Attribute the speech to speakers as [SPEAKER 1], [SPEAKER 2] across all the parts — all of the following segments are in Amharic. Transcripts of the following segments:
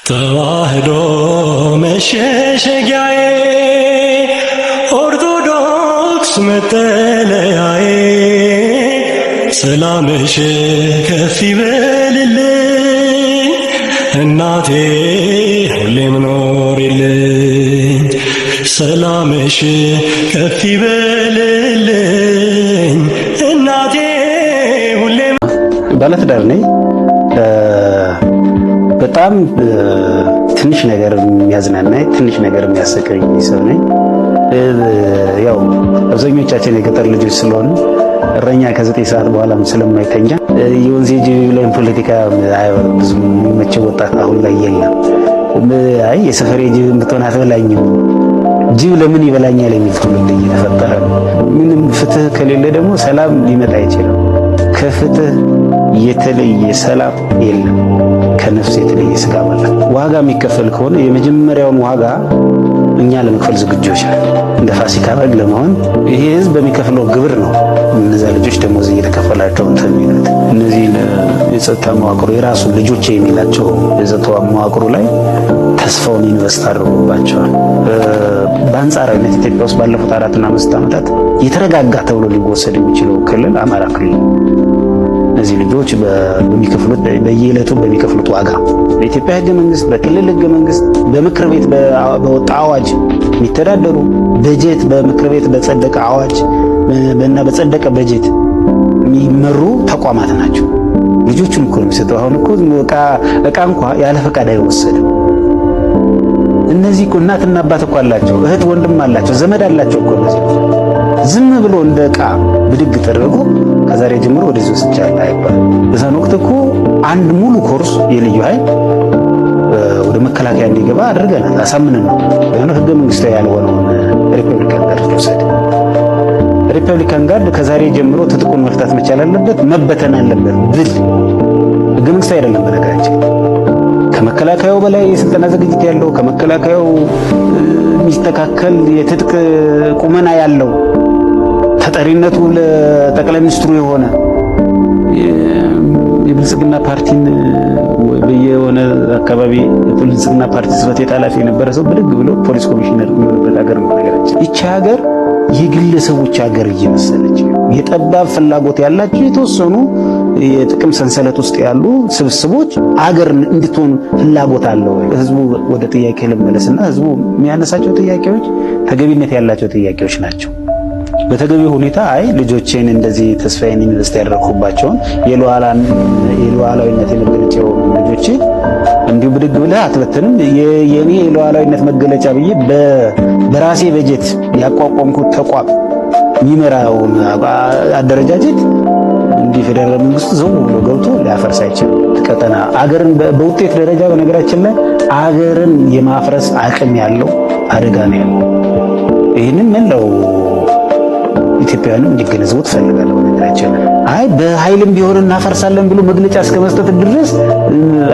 [SPEAKER 1] ተዋህዶ መሸሸጊያዬ ኦርቶዶክስ መጠለያዬ ሰላምሽ ከፍ ይበልልኝ እናቴ ሁሌም ኖሪልኝ ሰላምሽ ከፍ ይበልልኝ እናቴ ሁሌም።
[SPEAKER 2] ባለትዳር ነኝ። በጣም ትንሽ ነገር የሚያዝናናኝ ትንሽ ነገር የሚያሰቀኝ ሰው ነኝ። ያው አብዛኞቻችን የገጠር ልጆች ስለሆነ እረኛ ከ9 ሰዓት በኋላም ስለማይተኛ የወንዝ ጅብ ላይ ፖለቲካ ብዙ የሚመቸው ወጣት አሁን ላይ የለም። አይ የሰፈሬ ጅብ ብትሆን አትበላኝም፣ ጅብ ለምን ይበላኛል የሚል ትውልድ እየተፈጠረ ነው። ምንም ፍትህ ከሌለ ደግሞ ሰላም ሊመጣ አይችልም። ከፍትህ የተለየ ሰላም የለም። ከነፍስ የተለየ ስጋ ማለት ዋጋ የሚከፈል ከሆነ የመጀመሪያውን ዋጋ እኛ ለመክፈል ዝግጆች ነን። እንደ ፋሲካ በግ ለመሆን ይሄ ህዝብ በሚከፍለው ግብር ነው እነዛ ልጆች ደሞዝ እየተከፈላቸው እንትን የሚሉት። እነዚህ የጸጥታ መዋቅሩ የራሱ ልጆች የሚላቸው የጸጥታ መዋቅሩ ላይ ተስፋውን ኢንቨስት አድርጎባቸዋል። በአንጻራዊነት ኢትዮጵያ ውስጥ ባለፉት 4 እና 5 ዓመታት የተረጋጋ ተብሎ ሊወሰድ የሚችለው ክልል አማራ ክልል። እነዚህ ልጆች በሚከፍሉት በየዕለቱ በሚከፍሉት ዋጋ በኢትዮጵያ ህገ መንግስት፣ በክልል ህገ መንግስት፣ በምክር ቤት በወጣ አዋጅ የሚተዳደሩ በጀት በምክር ቤት በጸደቀ አዋጅ እና በጸደቀ በጀት የሚመሩ ተቋማት ናቸው። ልጆቹን እኮ ነው የሚሰጠው። አሁን እኮ ዕቃ እንኳ ያለ ፈቃድ አይወሰድም። እነዚህ እኮ እናትና አባት እኮ አላቸው፣ እህት ወንድም አላቸው፣ ዘመድ አላቸው እኮ እነዚህ ዝም ብሎ እንደ ዕቃ ብድግ ተደርጎ ከዛሬ ጀምሮ ወደዚህ ወስጃለሁ አይባል። በዛን ወቅት እኮ አንድ ሙሉ ኮርስ የልዩ ኃይል ወደ መከላከያ እንዲገባ አድርገናል፣ አሳምነን ነው። ህገ መንግስታዊ ያልሆነውን ሪፐብሊካን ጋርድ ወሰደ። ሪፐብሊካን ጋርድ ከዛሬ ጀምሮ ትጥቁን መፍታት መቻል አለበት፣ መበተን አለበት ብል ህገ መንግስታዊ አይደለም። በነገራችን ከመከላከያው በላይ የስልጠና ዝግጅት ያለው ከመከላከያው የሚስተካከል የትጥቅ ቁመና ያለው ተጠሪነቱ ለጠቅላይ ሚኒስትሩ የሆነ የብልጽግና ፓርቲን በየሆነ አካባቢ የብልጽግና ፓርቲ ጽሕፈት ቤት ኃላፊ የነበረ ሰው ብድግ ብሎ ፖሊስ ኮሚሽነር የሚሆንበት ሀገር ነው ነገራችን። ይቺ ሀገር የግለሰቦች ሀገር እየመሰለች የጠባብ ፍላጎት ያላቸው የተወሰኑ የጥቅም ሰንሰለት ውስጥ ያሉ ስብስቦች አገር እንድትሆን ፍላጎት አለው። ህዝቡ ወደ ጥያቄ ልመለስና ህዝቡ የሚያነሳቸው ጥያቄዎች ተገቢነት ያላቸው ጥያቄዎች ናቸው። በተገቢው ሁኔታ አይ ልጆቼን እንደዚህ ተስፋዬን ኢንቨስት ያደረኩባቸውን የሉዓላዊነት መገለጫ ልጆቼ እንዲሁ ብድግ ብለህ አትበትንም። የኔ የሉዓላዊነት መገለጫ ብዬ በራሴ በጀት ያቋቋምኩት ተቋም የሚመራውን አደረጃጀት እንዲህ ፌደራል መንግስቱ ዘው ብሎ ገብቶ ሊያፈርስ አይችልም። ቀጠና አገርን በውጤት ደረጃ በነገራችን ላይ አገርን የማፍረስ አቅም ያለው አደጋ ነው ያለው። ይህንን መላው ኢትዮጵያውያንም እንዲገነዘቡ ትፈልጋለሁ። በነገራችን ላይ አይ በኃይልም ቢሆን እናፈርሳለን ብሎ መግለጫ እስከ መስጠት ድረስ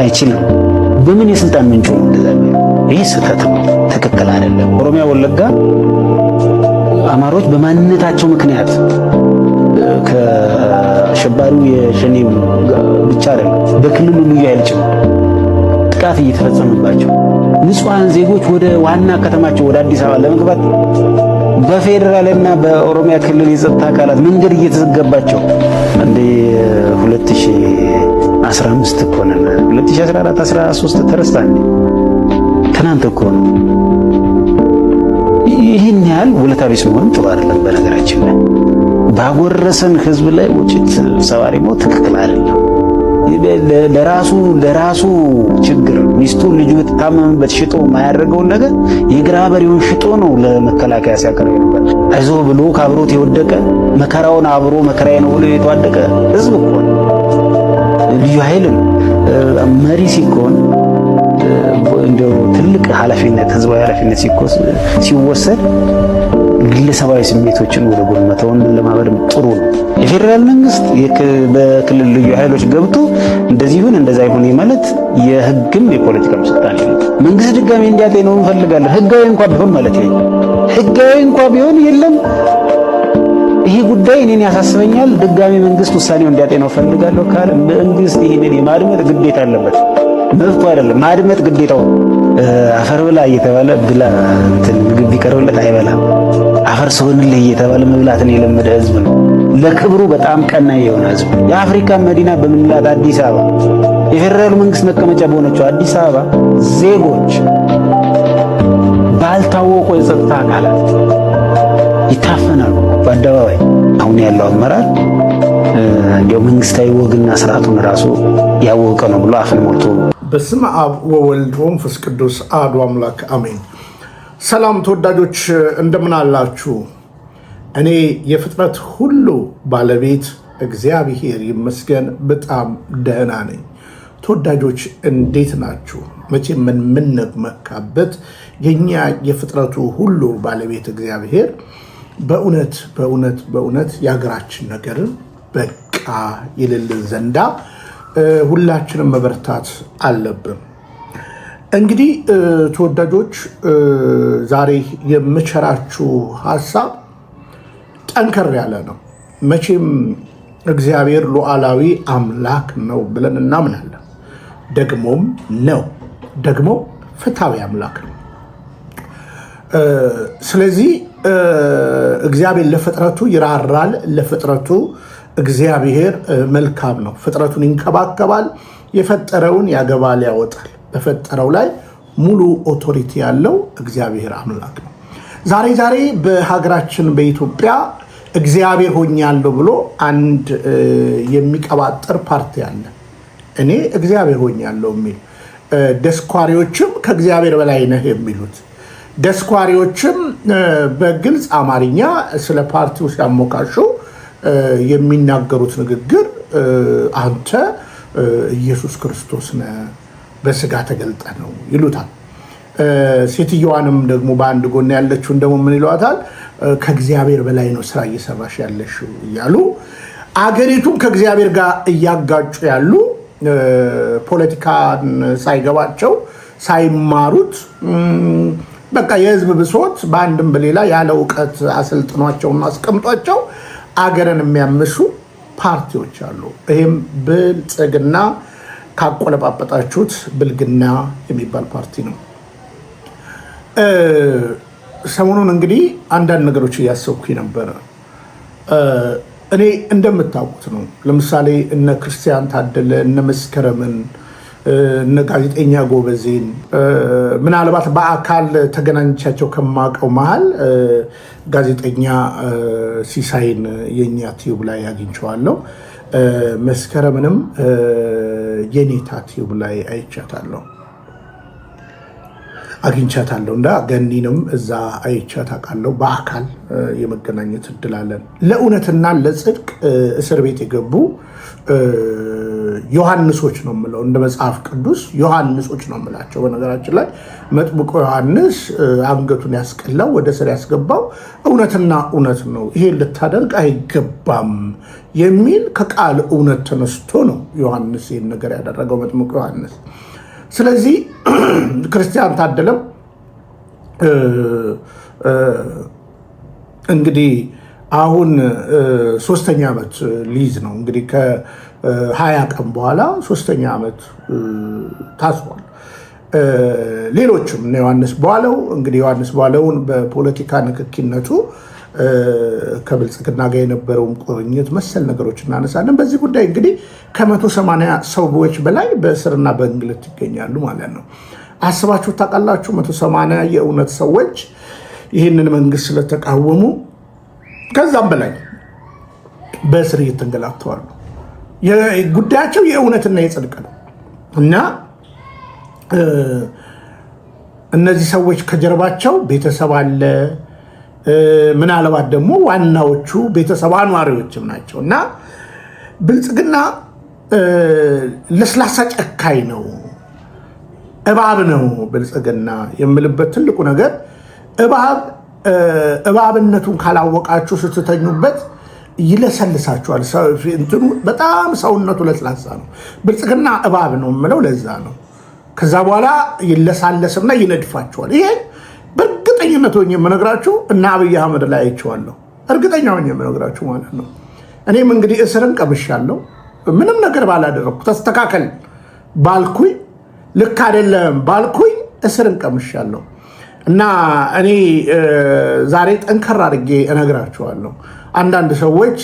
[SPEAKER 2] አይችልም። በምን የስልጣን ምንጩ ነው እንደዛ? ይህ ስህተት ነው፣ ትክክል አይደለም። ኦሮሚያ ወለጋ አማሮች በማንነታቸው ምክንያት ከአሸባሪው የሸኔ ብቻ አይደለም በክልሉ ልዩ ኃይል ጭምር ጥቃት እየተፈጸመባቸው ንጹሃን ዜጎች ወደ ዋና ከተማቸው ወደ አዲስ አበባ ለመግባት በፌደራልና በኦሮሚያ ክልል የጸጥታ አካላት መንገድ እየተዘጋባቸው እንደ 2015 እኮ ነው 2014 13 ተረስታል። ትናንት እኮ ነው። ይህን ያህል ውለታ ቢስ መሆንም ጥሩ አይደለም። በነገራችን ላይ ባጎረሰን ህዝብ ላይ ውጭት ሰባሪ ሞት ትክክል አይደለም። ለራሱ ችግር ሚስቱን ልጁ ተታመመበት ሽጦ የማያደርገውን ነገር የግራበሬውን ሽጦ ነው ለመከላከያ ሲያቀርብ ነበር። አይዞ ብሎ ካብሮት የወደቀ መከራውን አብሮ መከራዬ ነው ብሎ የተዋደቀ ህዝብ እኮ ነው። ልዩ ኃይልን መሪ ሲኮን እንደው ትልቅ ኃላፊነት ህዝባዊ ኃላፊነት ሲወሰድ ግለሰባዊ ስሜቶችን ወደ ጎን መተውን ለማበድ ጥሩ ነው። የፌደራል መንግስት በክልል ልዩ ኃይሎች ገብቶ እንደዚህ ይሁን እንደዛ ይሁን ማለት የህግም የፖለቲካም ስልጣን የለም። መንግስት ድጋሚ እንዲያጤነው እንፈልጋለን። ህጋዊ እንኳን ቢሆን ማለት ነው። ህጋዊ እንኳን ቢሆን የለም ይሄ ጉዳይ እኔን ያሳስበኛል፣ ድጋሚ መንግስት ውሳኔው እንዲያጤነው ፈልጋለሁ ካለ መንግስት ይሄንን የማድመጥ ግዴታ አለበት። መብቱ አይደለም። ማድመጥ ግዴታው። አፈር ብላ እየተባለ ብላ እንትን ምግብ ቢቀርብለት አይበላም። አፈር ሰውንልህ እየተባለ መብላትን የለመደ ህዝብ ነው። ለክብሩ በጣም ቀናይ የሆነ ህዝብ። የአፍሪካ መዲና በምንላት አዲስ አበባ፣ የፌዴራሉ መንግስት መቀመጫ በሆነችው አዲስ አበባ ዜጎች ባልታወቁ የጸጥታ አካላት ይታፈናሉ በአደባባይ። አሁን ያለው አመራር እንዲያው መንግስታዊ ወግና ስርዓቱን ራሱ ያወቀ ነው ብሎ አፍን ሞልቶ።
[SPEAKER 3] በስመ አብ ወወልድ ወመንፈስ ቅዱስ አሐዱ አምላክ አሜን። ሰላም ተወዳጆች እንደምን አላችሁ? እኔ የፍጥረት ሁሉ ባለቤት እግዚአብሔር ይመስገን በጣም ደህና ነኝ። ተወዳጆች እንዴት ናችሁ? መቼም የምንመካበት የኛ የፍጥረቱ ሁሉ ባለቤት እግዚአብሔር በእውነት በእውነት በእውነት የሀገራችን ነገርን በቃ ይልልን ዘንዳ ሁላችንም መበርታት አለብን። እንግዲህ ተወዳጆች ዛሬ የምቸራችሁ ሀሳብ ጠንከር ያለ ነው። መቼም እግዚአብሔር ሉዓላዊ አምላክ ነው ብለን እናምናለን። ደግሞም ነው፣ ደግሞ ፍትሃዊ አምላክ ነው። ስለዚህ እግዚአብሔር ለፍጥረቱ ይራራል። ለፍጥረቱ እግዚአብሔር መልካም ነው። ፍጥረቱን ይንከባከባል። የፈጠረውን ያገባል፣ ያወጣል። በፈጠረው ላይ ሙሉ ኦቶሪቲ ያለው እግዚአብሔር አምላክ ነው። ዛሬ በሀገራችን በኢትዮጵያ እግዚአብሔር ሆኛለሁ ብሎ አንድ የሚቀባጠር ፓርቲ አለ። እኔ እግዚአብሔር ሆኛለሁ የሚል ደስኳሪዎችም ከእግዚአብሔር በላይ ነህ የሚሉት ደስኳሪዎችም በግልጽ አማርኛ ስለ ፓርቲው ሲያሞካሹ የሚናገሩት ንግግር አንተ ኢየሱስ ክርስቶስ ነህ በስጋ ተገልጠ ነው ይሉታል። ሴትዮዋንም ደግሞ በአንድ ጎን ያለችውን ደግሞ ምን ይሏታል? ከእግዚአብሔር በላይ ነው ስራ እየሰራሽ ያለሽው እያሉ አገሪቱን ከእግዚአብሔር ጋር እያጋጩ ያሉ ፖለቲካን ሳይገባቸው ሳይማሩት በቃ የህዝብ ብሶት በአንድም በሌላ ያለ እውቀት አሰልጥኗቸውና አስቀምጧቸው አገርን የሚያምሱ ፓርቲዎች አሉ። ይህም ብልጽግና ካቆለጳጰጣችሁት ብልግና የሚባል ፓርቲ ነው። ሰሞኑን እንግዲህ አንዳንድ ነገሮች እያሰብኩኝ ነበረ። እኔ እንደምታውቁት ነው። ለምሳሌ እነ ክርስቲያን ታደለ፣ እነ መስከረምን፣ እነ ጋዜጠኛ ጎበዜን ምናልባት በአካል ተገናኝቻቸው ከማውቀው መሀል ጋዜጠኛ ሲሳይን የኛ ቲዩብ ላይ አግኝቼዋለሁ። መስከረምንም የኔታ ቲዩብ ላይ አግኝቻታለሁ እና ገኒንም እዛ አይቻት አውቃለሁ። በአካል የመገናኘት እድል አለን። ለእውነትና ለጽድቅ እስር ቤት የገቡ ዮሐንሶች ነው የምለው፣ እንደ መጽሐፍ ቅዱስ ዮሐንሶች ነው የምላቸው። በነገራችን ላይ መጥምቁ ዮሐንስ አንገቱን ያስቀላው ወደ እስር ያስገባው እውነትና እውነት ነው፣ ይሄ ልታደርግ አይገባም የሚል ከቃል እውነት ተነስቶ ነው ዮሐንስ ይህን ነገር ያደረገው፣ መጥምቁ ዮሐንስ። ስለዚህ ክርስቲያን ታደለም እንግዲህ አሁን 3ኛ ዓመት ሊይዝ ነው እንግዲህ ከ20 ቀን በኋላ 3ኛ ዓመት ታስሯል። ሌሎችም እነ ዮሐንስ በኋላው እንግዲህ ዮሐንስ በኋላውን በፖለቲካ ንክኪነቱ ከብልጽግና ጋር የነበረውን ቁርኝት መሰል ነገሮች እናነሳለን። በዚህ ጉዳይ እንግዲህ ከ180 ሰዎች በላይ በእስርና በእንግልት ይገኛሉ ማለት ነው። አስባችሁ ታውቃላችሁ? 180 የእውነት ሰዎች ይህንን መንግስት ስለተቃወሙ ከዛም በላይ በእስር እየተንገላተዋሉ። ጉዳያቸው የእውነትና የጽድቅ ነው እና እነዚህ ሰዎች ከጀርባቸው ቤተሰብ አለ። ምናልባት ደግሞ ዋናዎቹ ቤተሰብ አኗሪዎችም ናቸው እና ብልጽግና ለስላሳ ጨካኝ ነው፣ እባብ ነው። ብልጽግና የምልበት ትልቁ ነገር እባብነቱን ካላወቃችሁ ስትተኙበት ይለሰልሳችኋል። እንትኑ በጣም ሰውነቱ ለስላሳ ነው። ብልጽግና እባብ ነው የምለው ለዛ ነው። ከዛ በኋላ ይለሳለስና ይነድፋችኋል። ይሄ በእርግጠኝነት ሆኜ የምነግራችሁ እና አብይ አህመድ ላይ አይቼዋለሁ። እርግጠኛ ሆኜ የምነግራችሁ ማለት ነው። እኔም እንግዲህ እስርን ቀምሻለሁ። ምንም ነገር ባላደረኩ ተስተካከል ባልኩኝ ልክ አይደለም ባልኩኝ እስርን ቀምሻለሁ። እና እኔ ዛሬ ጠንከር አድርጌ እነግራችኋለሁ። አንዳንድ ሰዎች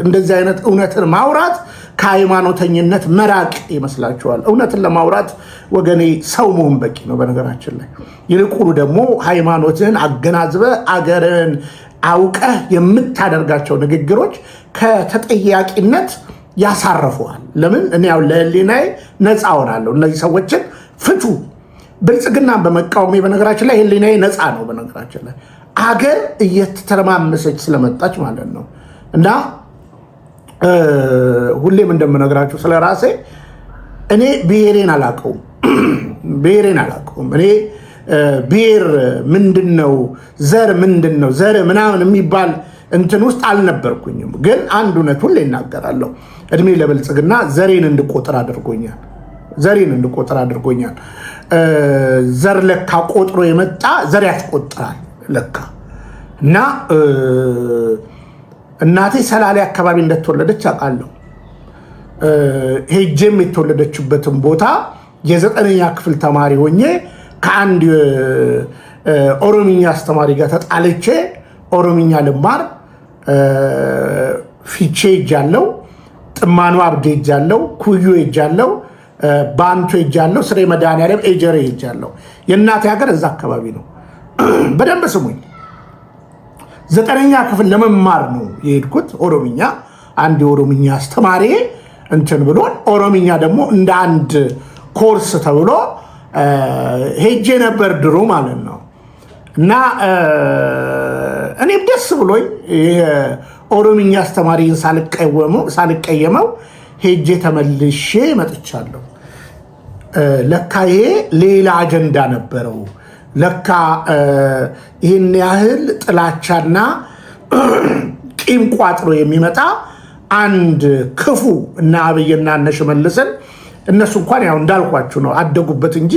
[SPEAKER 3] እንደዚህ አይነት እውነትን ማውራት ከሃይማኖተኝነት መራቅ ይመስላችኋል። እውነትን ለማውራት ወገኔ ሰው መሆን በቂ ነው። በነገራችን ላይ ይልቁኑ ደግሞ ሃይማኖትን አገናዝበ አገርን አውቀህ የምታደርጋቸው ንግግሮች ከተጠያቂነት ያሳርፈዋል። ለምን እኔ ያው ለህሊናዬ ነፃ ሆናለሁ። እነዚህ ሰዎችን ፍቱ። ብልጽግናን በመቃወሜ በነገራችን ላይ ህሊናዬ ነፃ ነው። በነገራችን ላይ አገር እየተተረማመሰች ስለመጣች ማለት ነው። እና ሁሌም እንደምነግራችሁ ስለ ራሴ እኔ ብሔሬን አላውቀውም። እኔ ብሔር ምንድን ነው፣ ዘር ምንድን ነው፣ ዘር ምናምን የሚባል እንትን ውስጥ አልነበርኩኝም። ግን አንድ እውነት ሁሌ እናገራለሁ። እድሜ ለብልጽግና ዘሬን እንድቆጥር አድርጎኛል። ዘር ለካ ቆጥሮ የመጣ ዘር ያስቆጥራል ለካ። እና እናቴ ሰላሌ አካባቢ እንደተወለደች አውቃለሁ። ሄጄም የተወለደችበትን ቦታ የ9ኛ ክፍል ተማሪ ሆኜ ከአንድ ኦሮምኛ አስተማሪ ጋር ተጣልቼ ኦሮምኛ ልማር ፊቼ ሄጃለሁ፣ ጥማኑ አብዴ ሄጃለሁ፣ ኩዩ ሄጃለሁ፣ ባንቱ ሄጃለሁ፣ ስሬ መድኃኒዓለም ኤጀሬ ሄጃለሁ። የእናቴ ሀገር እዛ አካባቢ ነው። በደንብ ስሙኝ። 9ኛ ክፍል ለመማር ነው የሄድኩት ኦሮምኛ። አንድ የኦሮምኛ አስተማሪ እንትን ብሎን ኦሮምኛ ደግሞ እንደ አንድ ኮርስ ተብሎ ሄጄ ነበር ድሮ ማለት ነው። እና እኔም ደስ ብሎኝ የኦሮምኛ አስተማሪን ሳልቀየመው ሄጄ ተመልሼ መጥቻለሁ። ለካ ይሄ ሌላ አጀንዳ ነበረው። ለካ ይህን ያህል ጥላቻና ቂም ቋጥሮ የሚመጣ አንድ ክፉ እና አብይና እነ ሽመልስን እነሱ እንኳን ያው እንዳልኳችሁ ነው አደጉበት እንጂ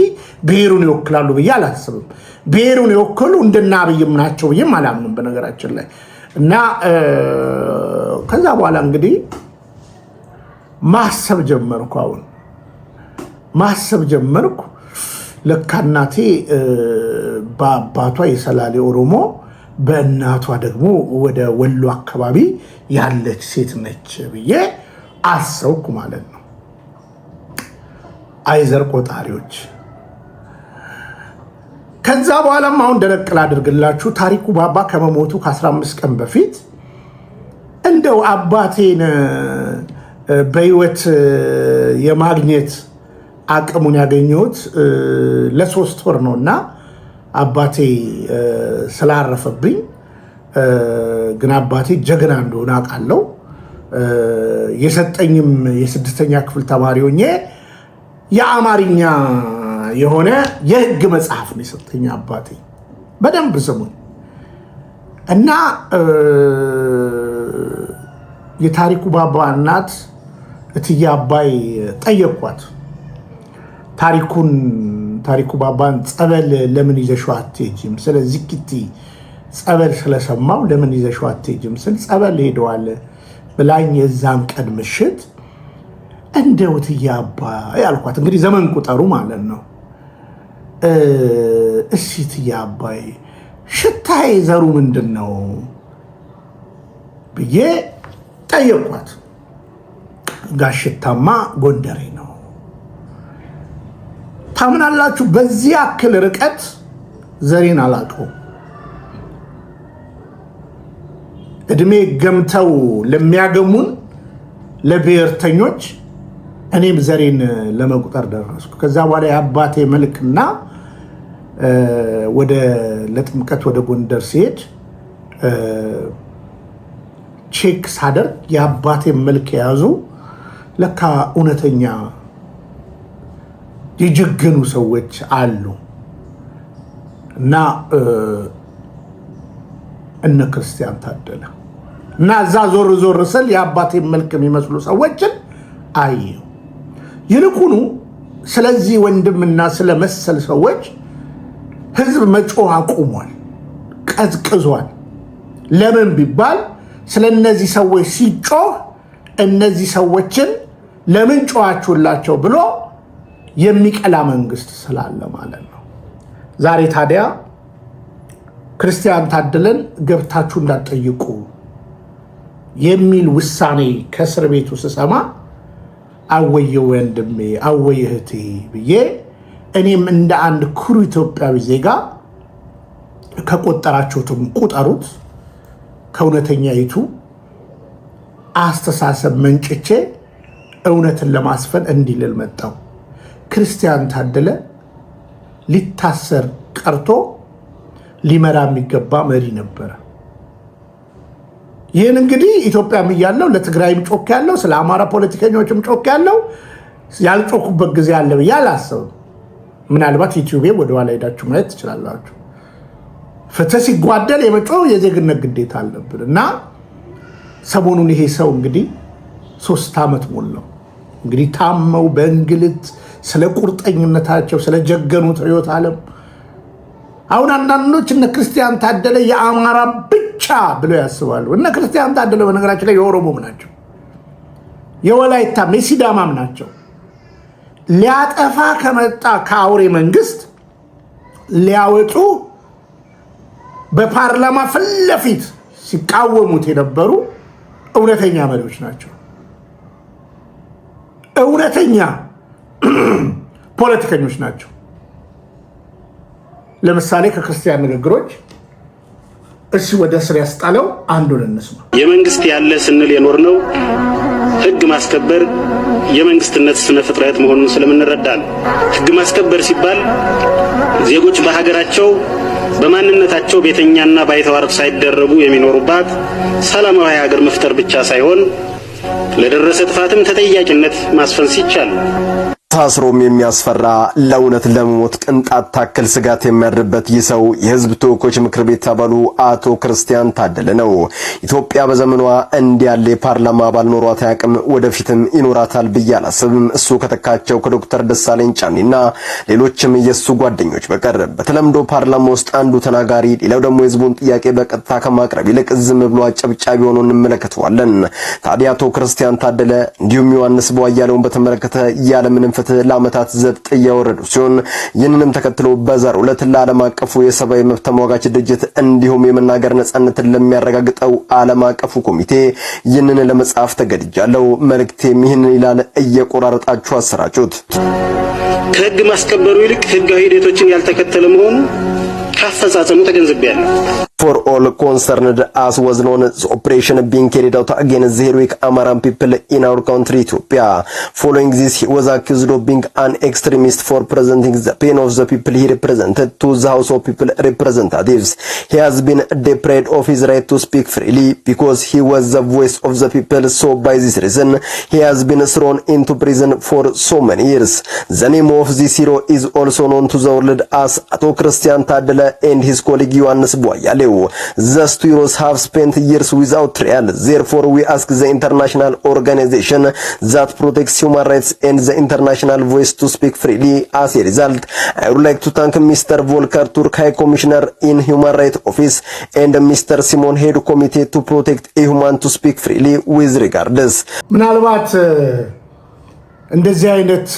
[SPEAKER 3] ብሔሩን ይወክላሉ ብዬ አላስብም። ብሔሩን የወከሉ እንደና አብይም ናቸው ብዬም አላምንም በነገራችን ላይ። እና ከዛ በኋላ እንግዲህ ማሰብ ጀመርኩ። ለካ እናቴ በአባቷ የሰላሌ ኦሮሞ በእናቷ ደግሞ ወደ ወሎ አካባቢ ያለች ሴት ነች ብዬ አሰብኩ ማለት ነው። አይዘር ቆጣሪዎች። ከዛ በኋላም አሁን ደረቅ ላድርግላችሁ። ታሪኩ ባባ ከመሞቱ ከ15 ቀን በፊት እንደው አባቴን በህይወት የማግኘት አቅሙን ያገኘሁት ለ3 ወር ነው እና አባቴ ስላረፈብኝ፣ ግን አባቴ ጀግና እንደሆነ አውቃለሁ። የሰጠኝም የ6ኛ ክፍል ተማሪ ሆኜ የአማርኛ የሆነ የህግ መጽሐፍ ነው የሰጠኝ አባቴ። በደንብ ስሙኝ። እና የታሪኩ ባባ እናት እትዬ አባይ ጠየኳት። ታሪኩ ባባን ጸበል ለምን ይዘሽው አትሄጂም? ስለዚህ ኪቲ ጸበል ስለሰማው ለምን ይዘሽው አትሄጂም ስል ጸበል ሄደዋል ብላኝ የዛን ቀን ምሽት እንደው እትዬ አባይ አልኳት። እንግዲህ ዘመን ቁጠሩ ማለት ነው። እሺ እትዬ አባይ ሽታዬ ዘሩ ምንድን ነው ብዬ ጠየኳት። ጋሽታማ ጎንደሬ ነው። ታምናላችሁ? በዚህ ያክል ርቀት ዘሬን አላውቀው። እድሜ ገምተው ለሚያገሙን ለብሔርተኞች እኔም ዘሬን ለመቁጠር ደረስኩ። ከዛ በኋላ የአባቴ መልክና ለጥምቀት ወደ ጎንደር ሲሄድ ቼክ ሳደርግ የአባቴ መልክ የያዙ ለካ እውነተኛ የጀገኑ ሰዎች አሉ እና እነ ክርስቲያን ታደለ እና እዛ ዞር ስል የአባቴ መልክ የሚመስሉ ሰዎችን አየሁ። ይልቁኑ ስለዚህ ወንድምና ስለ መሰል ሰዎች ህዝብ መጮህ አቁሟል፣ ቀዝቅዟል። ለምን ቢባል ስለ እነዚህ ሰዎች ሲጮህ እነዚህ ሰዎችን ለምን ጮኻችሁላቸው ብሎ የሚቀላ መንግስት ስላለ ማለት ነው። ዛሬ ታዲያ ክርስቲያን ታደለን ገብታችሁ እንዳትጠይቁ የሚል ውሳኔ ከእስር ቤቱ ስሰማ አወየ ወንድሜ አወየ እህቴ ብዬ እኔም እንደ አንድ ኩሩ ኢትዮጵያዊ ዜጋ ከቆጠራችሁትም ቁጠሩት ከእውነተኛይቱ አስተሳሰብ መንጭቼ እውነትን ለማስፈን እንዲልል መጣው። ክርስቲያን ታደለ ሊታሰር ቀርቶ ሊመራ የሚገባ መሪ ነበረ። ይህን እንግዲህ ኢትዮጵያም እያለው ለትግራይም ጮክ ያለው ስለ አማራ ፖለቲከኞችም ጮክ ያለው ያልጮኩበት ጊዜ አለ ብዬ አላስብም። ምናልባት ዩቲዩብ ወደኋላ ሄዳችሁ ማየት ትችላላችሁ። ፍትህ ሲጓደል የመጮህ የዜግነት ግዴታ አለብን እና ሰሞኑን ይሄ ሰው እንግዲህ 3 ዓመት ሞላው። እንግዲህ ታመው በእንግልት ስለ ቁርጠኝነታቸው ስለ ጀገኑት ርዕዮተ ዓለም አሁን አንዳንዶች እነ ክርስቲያን ታደለ የአማራ ብቻ ብለው ያስባሉ። እነ ክርስቲያን ታደለ በነገራችን ላይ የኦሮሞም ናቸው፣ የወላይታም የሲዳማም ናቸው። ሊያጠፋ ከመጣ ከአውሬ መንግስት ሊያወጡ በፓርላማ ፊት ለፊት ሲቃወሙት የነበሩ እውነተኛ መሪዎች ናቸው። እውነተኛ ፖለቲከኞች ናቸው። ለምሳሌ ከክርስቲያን ንግግሮች እሺ ወደ ስር ያስጣለው አንዱን እንስማ።
[SPEAKER 4] የመንግስት ያለ ስንል የኖር ነው ህግ ማስከበር የመንግስትነት ስነ ፍጥረት መሆኑን ስለምንረዳል። ህግ ማስከበር ሲባል ዜጎች በሀገራቸው በማንነታቸው ቤተኛና ባይተዋር ሳይደረጉ የሚኖሩባት ሰላማዊ ሀገር መፍጠር ብቻ ሳይሆን ለደረሰ ጥፋትም ተጠያቂነት ማስፈን ሲቻል
[SPEAKER 5] ታስሮም የሚያስፈራ ለእውነት ለመሞት ቅንጣት ታክል ስጋት የሚያድርበት ይህ ሰው የህዝብ ተወካዮች ምክር ቤት አባሉ አቶ ክርስቲያን ታደለ ነው። ኢትዮጵያ በዘመኗ እንዲያለ የፓርላማ አባል ኖሯት አያውቅም፣ ወደፊትም ይኖራታል ብዬ አላስብም። እሱ ከተካቸው ከዶክተር ደሳለኝ ጫኔና ሌሎችም የሱ ጓደኞች በቀር በተለምዶ ፓርላማ ውስጥ አንዱ ተናጋሪ፣ ሌላው ደግሞ የህዝቡን ጥያቄ በቀጥታ ከማቅረብ ይልቅ ዝም ብሎ አጨብጫቢ ሆኖ እንመለከተዋለን። ታዲያ አቶ ክርስቲያን ታደለ እንዲሁም ዮሐንስ ቧያለውን በተመለከተ ያለምንም ለዓመታት ዘብጥ እያወረዱ ሲሆን ይህንንም ተከትሎ በዛሬው ዕለት ለዓለም አቀፉ የሰብአዊ መብት ተሟጋች ድርጅት እንዲሁም የመናገር ነጻነትን ለሚያረጋግጠው ዓለም አቀፉ ኮሚቴ ይህንን ለመጻፍ ተገድጃለሁ። መልእክቴም ይህንን ይላል፣ እየቆራረጣችሁ አሰራጩት።
[SPEAKER 4] ከህግ ማስከበሩ ይልቅ ህጋዊ ሂደቶችን ያልተከተለ መሆኑ ካፈጻጸሙ ተገንዝቤያለሁ።
[SPEAKER 5] For all concerned, as was known, the operation being carried out against the heroic Amaran people in our country, Ethiopia. Following this, he was accused of being an extremist for presenting the pain of the people he represented to the House of People representatives. He has been deprived of his right to speak freely because he was the voice of the people. So by this reason, he has been thrown into prison for so many years. The name of this hero is also known to the world as Ato Christian Taddele and his colleague Yohannes Boyale. Thus two heroes have spent years without trial. Therefore, we ask the international organization that protects human rights and the international voice to speak freely. As a result, I would like to thank Mr. Volker Turk, High Commissioner in Human Rights Office, and Mr. Simon Head Committee to protect a human to speak freely with regards.
[SPEAKER 3] ምናልባት እንደዚህ አይነት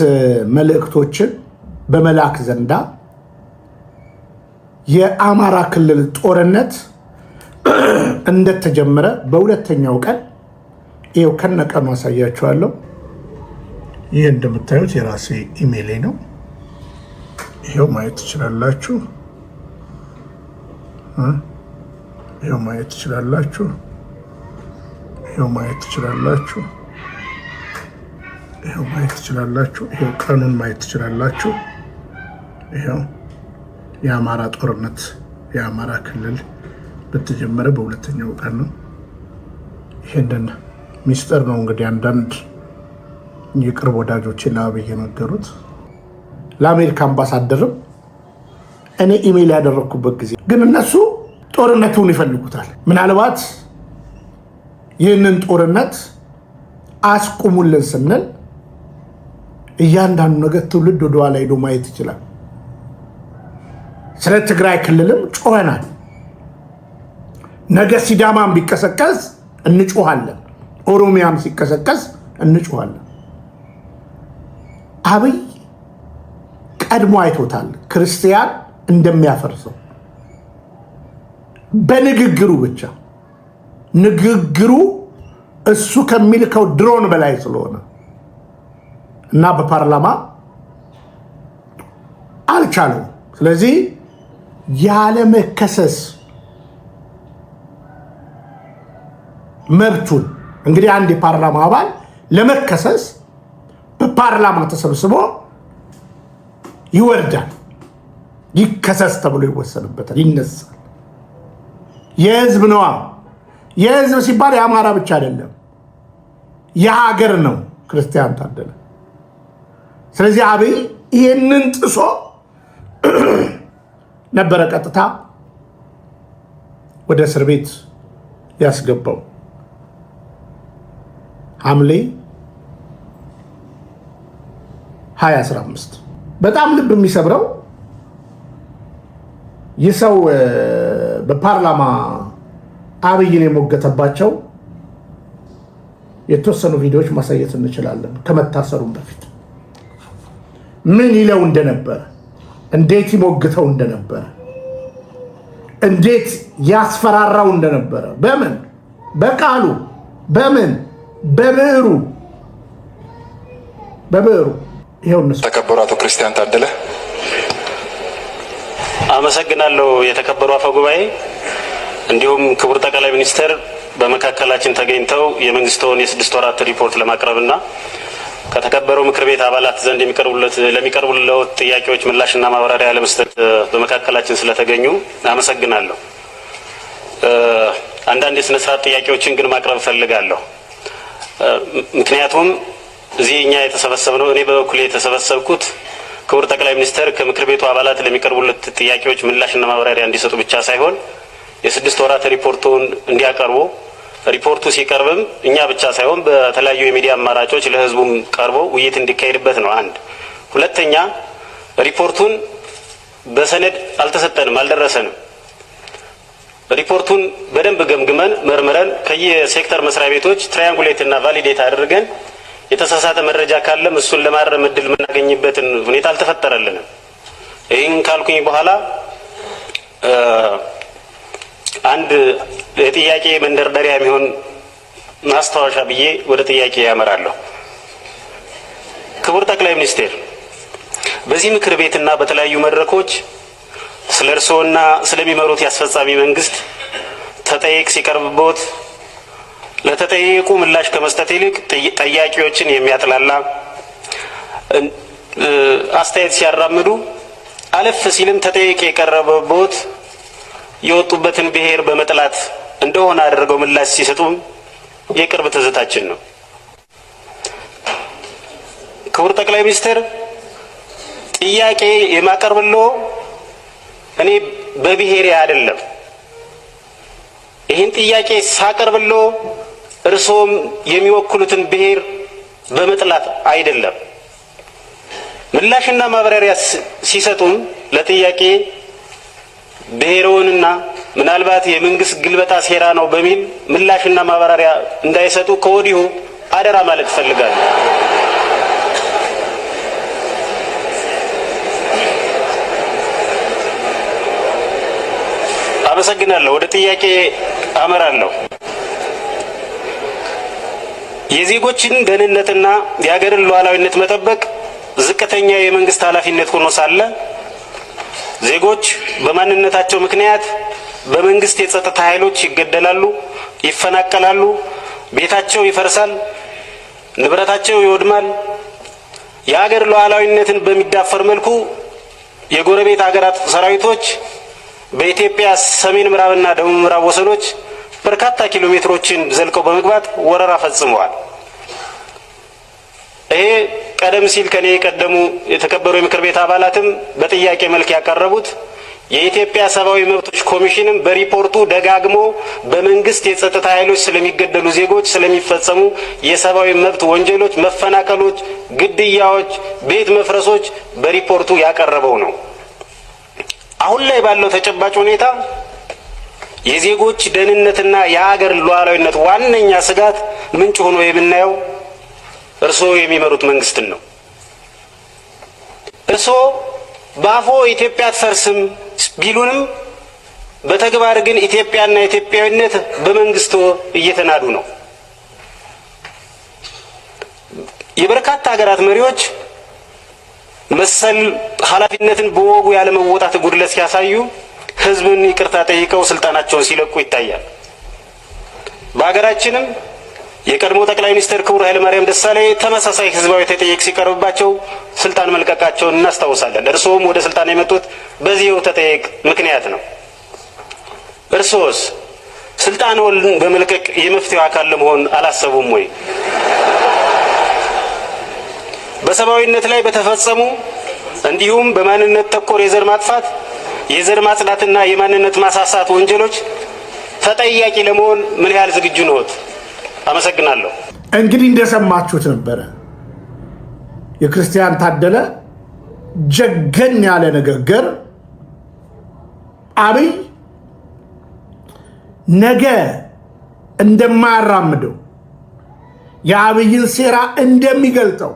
[SPEAKER 3] መልእክቶችን በመላክ ዘንዳ የአማራ ክልል ጦርነት እንደተጀመረ በሁለተኛው ቀን ይሄው ከነቀኑ አሳያችኋለሁ። ይሄ እንደምታዩት የራሴ ኢሜይል ነው። ይሄው ማየት ትችላላችሁ። ይሄው ማየት ትችላላችሁ። ይሄው ማየት ትችላላችሁ። ይሄው ማየት ትችላላችሁ። ይሄው ቀኑን ማየት ትችላላችሁ። ይሄው የአማራ ጦርነት የአማራ ክልል በተጀመረ በሁለተኛው ቀን ነው። ይሄንን ሚስጥር ነው እንግዲህ አንዳንድ የቅርብ ወዳጆቼ ለአብይ የነገሩት። ለአሜሪካ አምባሳደርም እኔ ኢሜይል ያደረኩበት ጊዜ ግን እነሱ ጦርነቱን ይፈልጉታል። ምናልባት ይህንን ጦርነት አስቁሙልን ስንል እያንዳንዱ ነገር ትውልድ ወደ ኋላ ሄዶ ማየት ይችላል። ስለ ትግራይ ክልልም ጮኸናል። ነገ ሲዳማም ቢቀሰቀስ እንጮሃለን፣ ኦሮሚያም ሲቀሰቀስ እንጮሃለን። አብይ ቀድሞ አይቶታል ክርስቲያን እንደሚያፈርሰው በንግግሩ ብቻ። ንግግሩ እሱ ከሚልከው ድሮን በላይ ስለሆነ እና በፓርላማ አልቻለም። ስለዚህ ያለ መከሰስ መብቱን እንግዲህ አንድ የፓርላማ አባል ለመከሰስ በፓርላማ ተሰብስቦ ይወርዳል። ይከሰስ ተብሎ ይወሰንበታል፣ ይነሳል። የህዝብ ነዋ። የህዝብ ሲባል የአማራ ብቻ አይደለም፣ የሀገር ነው ክርስቲያን ታደለ። ስለዚህ አብይ ይህንን ጥሶ ነበረ ቀጥታ ወደ እስር ቤት ያስገባው። ሐምሌ 2015 በጣም ልብ የሚሰብረው ይህ ሰው በፓርላማ አብይን የሞገተባቸው የተወሰኑ ቪዲዮዎች ማሳየት እንችላለን። ከመታሰሩም በፊት ምን ይለው እንደነበረ፣ እንዴት ይሞግተው እንደነበረ፣ እንዴት ያስፈራራው እንደነበረ፣ በምን በቃሉ በምን በብዕሩ ይሄው እነሱ።
[SPEAKER 6] ተከበሩ አቶ ክርስቲያን ታደለ።
[SPEAKER 4] አመሰግናለሁ። የተከበሩ አፈ ጉባኤ፣ እንዲሁም ክቡር ጠቅላይ ሚኒስትር በመካከላችን ተገኝተው የመንግስቱን የ6 ወራት ሪፖርት ለማቅረብና ከተከበረው ምክር ቤት አባላት ዘንድ ለሚቀርቡለት ጥያቄዎች ምላሽና ማብራሪያ ለመስጠት በመካከላችን ስለተገኙ አመሰግናለሁ። አንዳንድ የስነ ስርዓት ጥያቄዎችን ግን ማቅረብ ፈልጋለሁ። ምክንያቱም እዚህ እኛ የተሰበሰብነው እኔ በበኩሌ የተሰበሰብኩት ክቡር ጠቅላይ ሚኒስትር ከምክር ቤቱ አባላት ለሚቀርቡለት ጥያቄዎች ምላሽና ማብራሪያ እንዲሰጡ ብቻ ሳይሆን የ6 ወራት ሪፖርቱን እንዲያቀርቡ፣ ሪፖርቱ ሲቀርብም እኛ ብቻ ሳይሆን በተለያዩ የሚዲያ አማራጮች ለህዝቡም ቀርቦ ውይይት እንዲካሄድበት ነው። አንድ ሁለተኛ፣ ሪፖርቱን በሰነድ አልተሰጠንም፣ አልደረሰንም። ሪፖርቱን በደንብ ገምግመን መርምረን ከየሴክተር መስሪያ ቤቶች ትራያንጉሌት እና ቫሊዴት አድርገን የተሳሳተ መረጃ ካለም እሱን ለማረም እድል የምናገኝበትን ሁኔታ አልተፈጠረልንም። ይህን ካልኩኝ በኋላ አንድ የጥያቄ መንደርደሪያ የሚሆን ማስታወሻ ብዬ ወደ ጥያቄ ያመራለሁ። ክቡር ጠቅላይ ሚኒስትር፣ በዚህ ምክር ቤትና በተለያዩ መድረኮች ስለ እርስዎና ስለሚመሩት የአስፈጻሚ መንግስት ተጠይቅ ሲቀርብቦት ለተጠየቁ ምላሽ ከመስጠት ይልቅ ጠያቂዎችን የሚያጥላላ አስተያየት ሲያራምዱ፣ አለፍ ሲልም ተጠይቅ የቀረበቦት የወጡበትን ብሔር በመጥላት እንደሆነ አድርገው ምላሽ ሲሰጡም የቅርብ ትዝታችን ነው። ክቡር ጠቅላይ ሚኒስትር፣ ጥያቄ የማቀርብልዎ እኔ በብሔሬ አይደለም። ይህን ጥያቄ ሳቀርብልዎ እርስዎም የሚወክሉትን ብሔር በመጥላት አይደለም። ምላሽና ማብራሪያ ሲሰጡም ለጥያቄ ብሔርዎንና ምናልባት የመንግስት ግልበጣ ሴራ ነው በሚል ምላሽና ማብራሪያ እንዳይሰጡ ከወዲሁ አደራ ማለት እፈልጋለሁ። አመሰግናለሁ። ወደ ጥያቄ አመራለሁ። የዜጎችን ደህንነትና የሀገርን ሉዓላዊነት መጠበቅ ዝቅተኛ የመንግስት ኃላፊነት ሆኖ ሳለ ዜጎች በማንነታቸው ምክንያት በመንግስት የጸጥታ ኃይሎች ይገደላሉ፣ ይፈናቀላሉ፣ ቤታቸው ይፈርሳል፣ ንብረታቸው ይወድማል። የሀገር ሉዓላዊነትን በሚዳፈር መልኩ የጎረቤት ሀገራት ሰራዊቶች በኢትዮጵያ ሰሜን ምዕራብና ደቡብ ምዕራብ ወሰኖች በርካታ ኪሎ ሜትሮችን ዘልቀው በመግባት ወረራ ፈጽመዋል። ይሄ ቀደም ሲል ከኔ የቀደሙ የተከበሩ የምክር ቤት አባላትም በጥያቄ መልክ ያቀረቡት የኢትዮጵያ ሰብአዊ መብቶች ኮሚሽንም በሪፖርቱ ደጋግሞ በመንግስት የጸጥታ ኃይሎች ስለሚገደሉ ዜጎች ስለሚፈጸሙ የሰብአዊ መብት ወንጀሎች፣ መፈናቀሎች፣ ግድያዎች፣ ቤት መፍረሶች በሪፖርቱ ያቀረበው ነው። አሁን ላይ ባለው ተጨባጭ ሁኔታ የዜጎች ደህንነትና የሀገር ሉዓላዊነት ዋነኛ ስጋት ምንጭ ሆኖ የምናየው እርስዎ የሚመሩት መንግስትን ነው። እርስዎ ባፎ ኢትዮጵያ አትፈርስም ቢሉንም በተግባር ግን ኢትዮጵያና ኢትዮጵያዊነት በመንግስቶ እየተናዱ ነው። የበርካታ ሀገራት መሪዎች መሰል ኃላፊነትን በወጉ ያለ መወጣት ጉድለት ሲያሳዩ ህዝብን ይቅርታ ጠይቀው ስልጣናቸውን ሲለቁ ይታያል። በሀገራችንም የቀድሞ ጠቅላይ ሚኒስትር ክቡር ኃይለማርያም ደሳለኝ ተመሳሳይ ህዝባዊ ተጠይቅ ሲቀርብባቸው ስልጣን መልቀቃቸውን እናስታውሳለን። እርስዎም ወደ ስልጣን የመጡት በዚህው ተጠይቅ ምክንያት ነው። እርስዎስ ስልጣንዎን በመልቀቅ የመፍትሄው አካል ለመሆን አላሰቡም ወይ? በሰብአዊነት ላይ በተፈጸሙ እንዲሁም በማንነት ተኮር የዘር ማጥፋት፣ የዘር ማጽዳትና የማንነት ማሳሳት ወንጀሎች ተጠያቂ ለመሆን ምን ያህል ዝግጁ ነዎት? አመሰግናለሁ።
[SPEAKER 3] እንግዲህ እንደሰማችሁት ነበረ የክርስቲያን ታደለ ጀገን ያለ ንግግር። አብይ ነገ እንደማያራምደው የአብይን ሴራ እንደሚገልጠው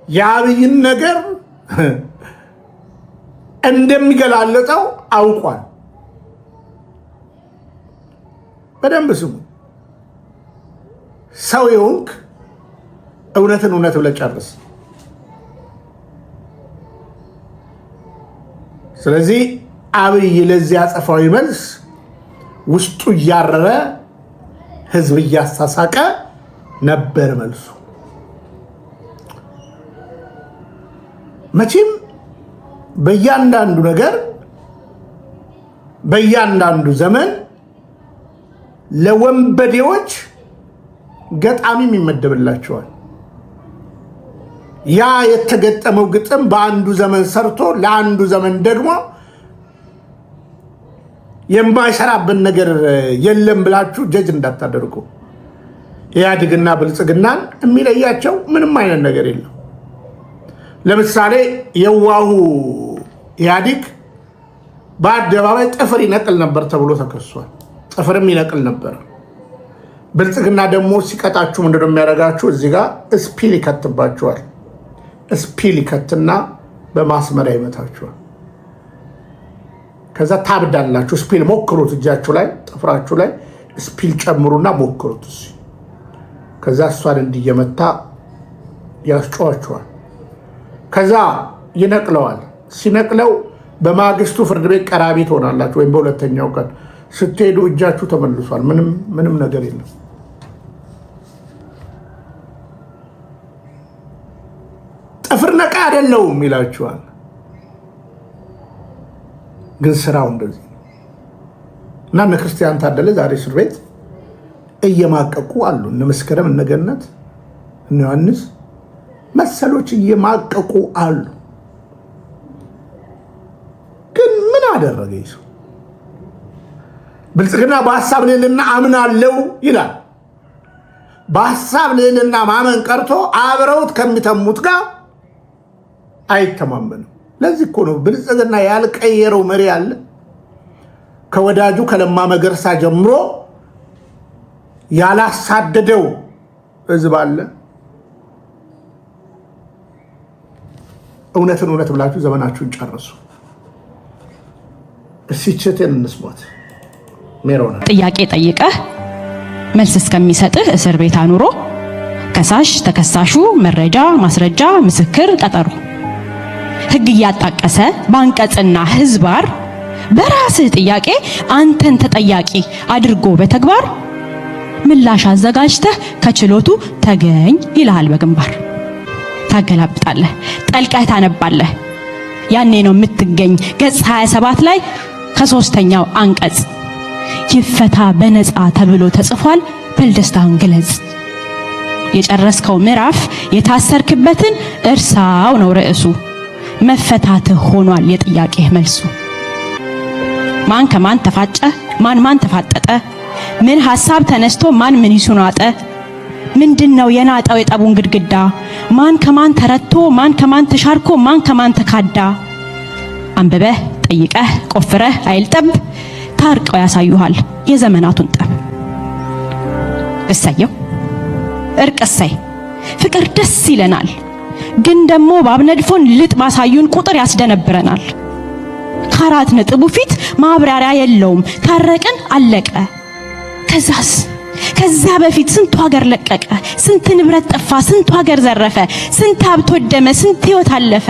[SPEAKER 3] የአብይን ነገር እንደሚገላለጠው አውቋል። በደንብ ስሙ። ሰው የሆንክ እውነትን እውነት ብለህ ጨርስ። ስለዚህ አብይ ለዚህ አጸፋዊ መልስ ውስጡ እያረረ ህዝብ እያሳሳቀ ነበር መልሱ። መቼም በእያንዳንዱ ነገር በእያንዳንዱ ዘመን ለወንበዴዎች ገጣሚም ይመደብላቸዋል። ያ የተገጠመው ግጥም በአንዱ ዘመን ሰርቶ ለአንዱ ዘመን ደግሞ የማይሰራብን ነገር የለም ብላችሁ ጀጅ እንዳታደርጉ። ኢህአዴግና ብልጽግናን የሚለያቸው ምንም አይነት ነገር የለም። ለምሳሌ የዋሁ ኢህአዴግ በአደባባይ ጥፍር ይነቅል ነበር ተብሎ ተከሷል። ጥፍርም ይነቅል ነበር። ብልጽግና ደግሞ ሲቀጣችሁ ምንድነው የሚያደርጋችሁ? እዚህ ጋር ስፒል ይከትባችኋል። ስፒል ይከትና በማስመሪያ ይመታችኋል። ከዛ ታብዳላችሁ። ስፒል ሞክሩት፣ እጃችሁ ላይ ጥፍራችሁ ላይ ስፒል ጨምሩና ሞክሩት። ከዛ እሷን እንዲየመታ ያስጨዋችኋል። ከዛ ይነቅለዋል። ሲነቅለው በማግስቱ ፍርድ ቤት ቀራቢ ትሆናላችሁ፣ ወይም በሁለተኛው ቀን ስትሄዱ እጃችሁ ተመልሷል። ምንም ነገር የለም። ጥፍር ነቃ አይደለውም ይላችኋል። ግን ስራው እንደዚህ እና እነ ክርስቲያን ታደለ ዛሬ እስር ቤት እየማቀቁ አሉ። እነ መስከረም፣ እነ ገነት፣ እነ ዮሐንስ መሰሎች እየማቀቁ አሉ። ግን ምን አደረገ ይሱ? ብልጽግና በሀሳብ ልዕልና አምናለው ይላል። በሀሳብ ልዕልና ማመን ቀርቶ አብረውት ከሚተሙት ጋር አይተማመንም። ለዚህ እኮ ነው ብልጽግና ያልቀየረው መሪ አለ። ከወዳጁ ከለማ መገርሳ ጀምሮ ያላሳደደው ህዝብ አለ። እውነትን እውነት ብላችሁ ዘመናችሁን ጨርሱ። እሲቸቴን እንስሞት። ሜሮና
[SPEAKER 6] ጥያቄ ጠይቀህ መልስ እስከሚሰጥህ እስር ቤት አኑሮ ከሳሽ ተከሳሹ መረጃ ማስረጃ ምስክር ቀጠሩ ህግ እያጣቀሰ ባንቀጽና ህዝባር በራስህ ጥያቄ አንተን ተጠያቂ አድርጎ በተግባር ምላሽ አዘጋጅተህ ከችሎቱ ተገኝ ይልሃል በግንባር። ታገላብጣለህ፣ ጠልቀህ ታነባለህ። ያኔ ነው የምትገኝ ገጽ 27 ላይ ከሶስተኛው አንቀጽ ይፈታ በነፃ ተብሎ ተጽፏል። በልደስታህን ግለጽ። የጨረስከው ምዕራፍ የታሰርክበትን እርሳው ነው ርዕሱ። መፈታትህ ሆኗል የጥያቄህ መልሱ። ማን ከማን ተፋጨ፣ ማን ተፋጠጠ፣ ምን ሐሳብ ተነስቶ ማን ይሱን አጠ፣ ምንድነው የናጠው የጠቡን ግድግዳ፣ ማን ከማን ተረቶ ማን ከማን ተሻርኮ ማን ከማን ተካዳ። አንብበህ ጠይቀህ ቆፍረህ አይልጠብ ታርቀው ያሳዩሃል የዘመናቱን ጠብ። እሰየው እርቅ እሰይ ፍቅር ደስ ይለናል። ግን ደግሞ ባብነድፎን ልጥ ባሳዩን ቁጥር ያስደነብረናል። ከአራት ነጥቡ ፊት ማብራሪያ የለውም። ታረቅን፣ አለቀ። ከዛ በፊት ስንት ሀገር ለቀቀ፣ ስንት ንብረት ጠፋ፣ ስንት ሀገር ዘረፈ፣ ስንት ሀብት ወደመ፣ ስንት ህይወት አለፈ።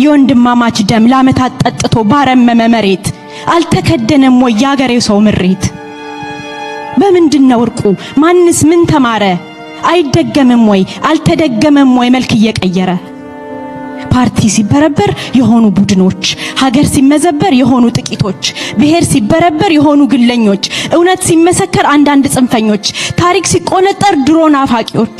[SPEAKER 6] የወንድማማች ደም ለዓመታት ጠጥቶ ባረመመ መሬት አልተከደነም ወይ ያገሬው ሰው ምሬት? በምንድነው እርቁ? ማንስ ምን ተማረ? አይደገምም ወይ አልተደገመም ወይ መልክ እየቀየረ? ፓርቲ ሲበረበር የሆኑ ቡድኖች፣ ሀገር ሲመዘበር የሆኑ ጥቂቶች፣ ብሔር ሲበረበር የሆኑ ግለኞች፣ እውነት ሲመሰከር አንዳንድ ጽንፈኞች፣ ታሪክ ሲቆነጠር ድሮ ናፋቂዎች።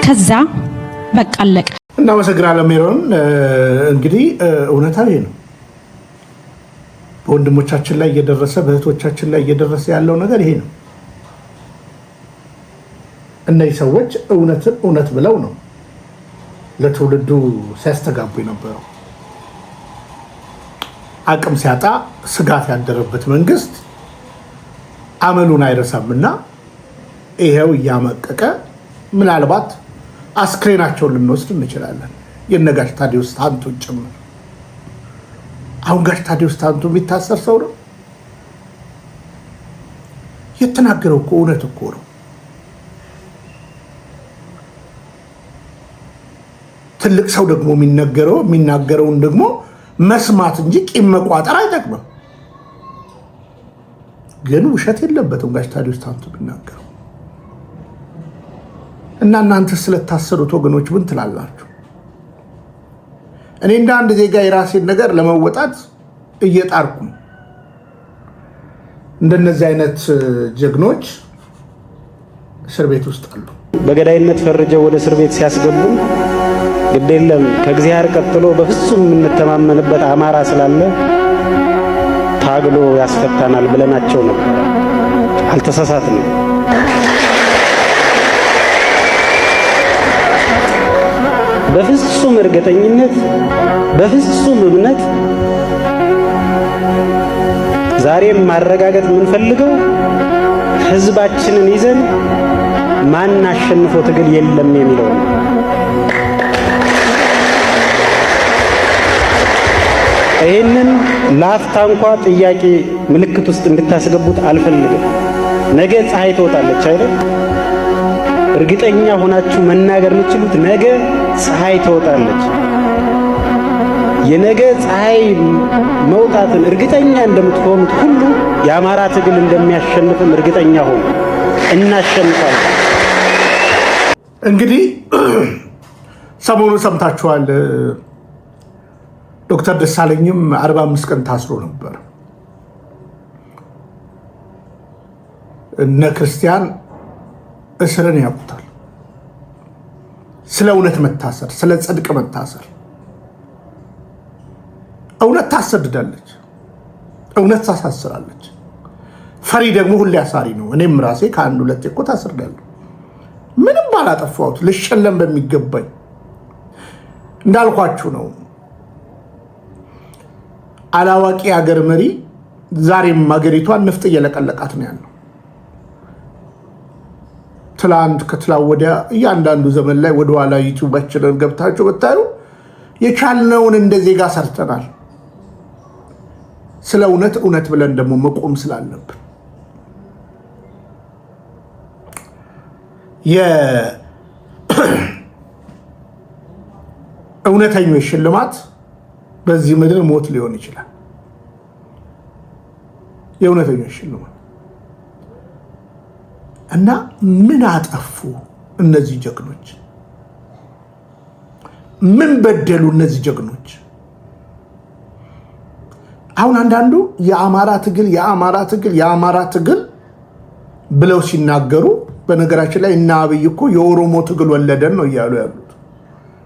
[SPEAKER 6] ከዛ በቃ አለቀ።
[SPEAKER 3] እናመሰግናለን ሜሮን። እንግዲህ እውነታዊ ነው። በወንድሞቻችን ላይ እየደረሰ በእህቶቻችን ላይ እየደረሰ ያለው ነገር ይሄ ነው። እነዚህ ሰዎች እውነትን እውነት ብለው ነው ለትውልዱ ሲያስተጋቡ የነበረው። አቅም ሲያጣ ስጋት ያደረበት መንግስት አመሉን አይረሳምና ይሄው እያመቀቀ ምናልባት አስክሬናቸውን ልንወስድ እንችላለን። የነጋሽ ታዲዮስ ታንቱን ጭምር። አሁን ጋሽ ታዲዮስ ታንቱ የሚታሰር ሰው ነው። የተናገረው እኮ እውነት እኮ ነው። ትልቅ ሰው ደግሞ የሚናገረውን ደግሞ መስማት እንጂ ቂም መቋጠር አይጠቅምም። ግን ውሸት የለበትም ጋሽ ታዲዮስ ታንቱ ቢናገረው። እና እናንተ ስለታሰሩት ወገኖች ምን ትላላችሁ? እኔ እንደ አንድ ዜጋ የራሴን ነገር ለመወጣት እየጣርኩ ነው። እንደነዚህ አይነት ጀግኖች እስር ቤት ውስጥ አሉ።
[SPEAKER 2] በገዳይነት ፈርጀው ወደ እስር ቤት ሲያስገቡን ግድ የለም ከእግዚአብሔር ቀጥሎ በፍጹም የምንተማመንበት አማራ ስላለ ታግሎ ያስፈታናል ብለናቸው ነው። አልተሳሳትንም። በፍጹም እርግጠኝነት በፍጹም እምነት ዛሬም ማረጋገጥ የምንፈልገው ህዝባችንን ይዘን ማን አሸንፎ ትግል የለም የሚለው ነው። ይህንን ላፍታ እንኳ ጥያቄ ምልክት ውስጥ እንድታስገቡት አልፈልግም። ነገ ፀሐይ ትወጣለች አይደል? እርግጠኛ ሆናችሁ መናገር የምትችሉት ነገ ፀሐይ ትወጣለች። የነገ ፀሐይ መውጣትን እርግጠኛ እንደምትሆኑት ሁሉ የአማራ ትግል እንደሚያሸንፍም እርግጠኛ ሆኑ። እናሸንፋለን።
[SPEAKER 3] እንግዲህ ሰሞኑን ሰምታችኋል። ዶክተር ደሳለኝም 45 ቀን ታስሮ ነበር። እነ ክርስቲያን እስርን ያውቁታል። ስለ እውነት መታሰር፣ ስለ ጽድቅ መታሰር። እውነት ታሰድዳለች፣ እውነት ታሳስራለች። ፈሪ ደግሞ ሁሌ አሳሪ ነው። እኔም ራሴ ከአንድ ሁለቴ እኮ ታስሬያለሁ። ምንም ባላጠፋሁት ልሸለም በሚገባኝ እንዳልኳችሁ ነው። አላዋቂ ሀገር መሪ ዛሬም ሀገሪቷን ንፍጥ እየለቀለቃት ነው ያለው። ትላንት ከትላንት ወዲያ እያንዳንዱ ዘመን ላይ ወደኋላ ዩቲዩባችንን ገብታችሁ ብታዩ የቻልነውን እንደ ዜጋ ሰርተናል። ስለ እውነት እውነት ብለን ደግሞ መቆም ስላለብን የእውነተኞች ሽልማት በዚህ ምድር ሞት ሊሆን ይችላል። የእውነተኞች ሽልማት እና ምን አጠፉ እነዚህ ጀግኖች? ምን በደሉ እነዚህ ጀግኖች? አሁን አንዳንዱ የአማራ ትግል ብለው ሲናገሩ፣ በነገራችን ላይ እና አብይ እኮ የኦሮሞ ትግል ወለደን ነው እያሉ ያሉት።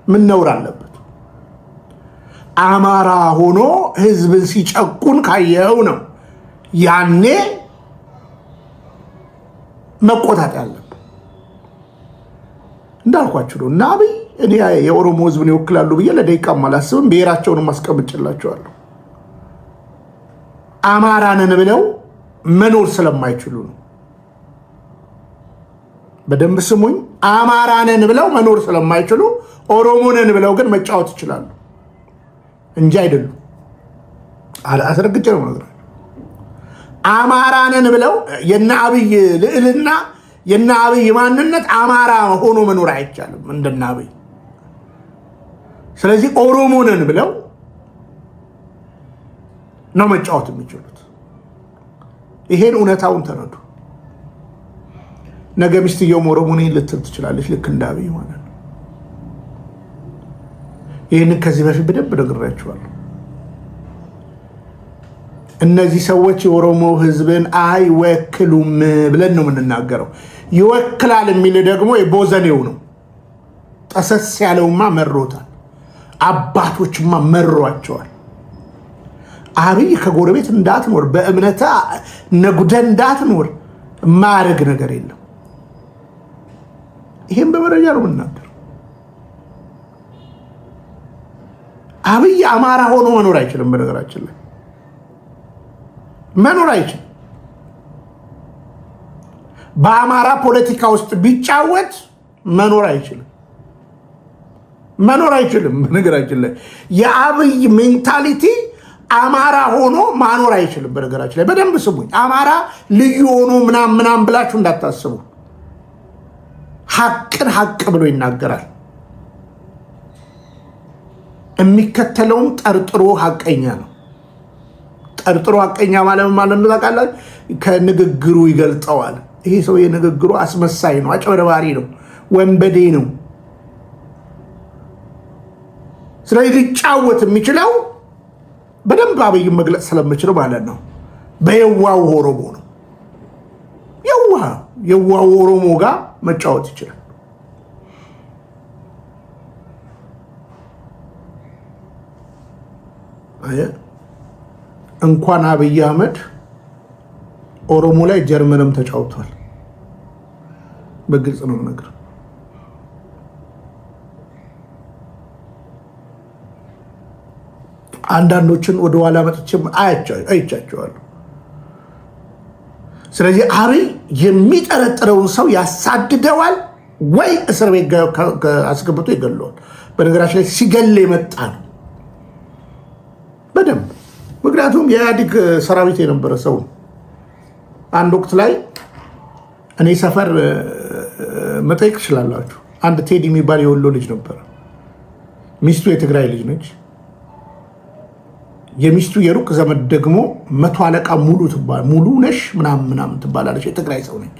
[SPEAKER 3] ምን ነውር አለበት? አማራ ሆኖ ህዝብን ሲጨቁን ካየው ነው ያኔ መቆጣት ያለበት። እንዳልኳችሁ ነው እና አብይ እኔ የኦሮሞ ህዝብን ይወክላሉ ብዬ ለደቂቃም አላስብም። ብሔራቸውንም አስቀምጬላቸዋለሁ። አማራንን ብለው መኖር ስለማይችሉ ነው። በደንብ ስሙኝ። አማራ ነን ብለው መኖር ስለማይችሉ ኦሮሞ ነን ብለው ግን መጫወት ይችላሉ እንጂ አይደሉም። አስረግጬ ነው ነገር አማራ ነን ብለው የነ አብይ ልዕልና የነ አብይ ማንነት አማራ ሆኖ መኖር አይቻልም እንደነ አብይ። ስለዚህ ኦሮሞ ነን ብለው ነው መጫወት የሚችሉት። ይሄን እውነታውን ተረዱ። ነገ ሚስትየውም ኦሮሞ ነኝ ልትል ትችላለች፣ ልክ እንደ አብይ ማለት ነው። ይህን ከዚህ በፊት በደንብ ነግሬያቸዋለሁ። እነዚህ ሰዎች የኦሮሞ ህዝብን አይወክሉም ብለን ነው የምንናገረው። ይወክላል የሚል ደግሞ የቦዘኔው ነው። ጠሰስ ያለውማ መሮታል፣ አባቶችማ መሯቸዋል። አብይ ከጎረቤት እንዳትኖር በእምነታ ነጉደ እንዳትኖር ማረግ ነገር የለም። ይሄን በመረጃ ነው የምናገር። አብይ አማራ ሆኖ መኖር አይችልም። በነገራችን ላይ መኖር አይችልም። በአማራ ፖለቲካ ውስጥ ቢጫወት መኖር አይችልም። መኖር አይችልም። በነገራችን ላይ የአብይ ሜንታሊቲ አማራ ሆኖ ማኖር አይችልም። በነገራችን ላይ በደንብ ስሙኝ። አማራ ልዩ ሆኖ ምናምን ብላችሁ እንዳታስቡ። ሐቅን ሐቅ ብሎ ይናገራል። የሚከተለውም ጠርጥሮ ሐቀኛ ነው። ጠርጥሮ ሐቀኛ ማለት ታውቃላችሁ? ከንግግሩ ይገልጸዋል። ይሄ ሰው የንግግሩ አስመሳይ ነው፣ አጭበርባሪ ነው፣ ወንበዴ ነው። ስለዚህ ሊጫወት የሚችለው በደንብ አብይን መግለጽ ስለምችለው ማለት ነው በየዋው ኦሮሞ ነው። የዋው ኦሮሞ ጋር መጫወት ይችላል። እንኳን አብይ አህመድ ኦሮሞ ላይ ጀርመንም ተጫውቷል። በግልጽ ነው ነገር። አንዳንዶችን ወደ ኋላ መጥቼም አይቻቸዋለሁ። ስለዚህ አብይ የሚጠረጥረውን ሰው ያሳድደዋል ወይ እስር ቤት አስገብቶ ይገለዋል። በነገራችን ላይ ሲገል የመጣ ነው በደንብ። ምክንያቱም የኢህአዴግ ሰራዊት የነበረ ሰው አንድ ወቅት ላይ እኔ ሰፈር መጠየቅ ትችላላችሁ። አንድ ቴዲ የሚባል የወሎ ልጅ ነበረ። ሚስቱ የትግራይ ልጅ ነች። የሚስቱ የሩቅ ዘመድ ደግሞ 100 አለቃ ሙሉ ነሽ ምናምን ትባላለች። የትግራይ ሰው ነች።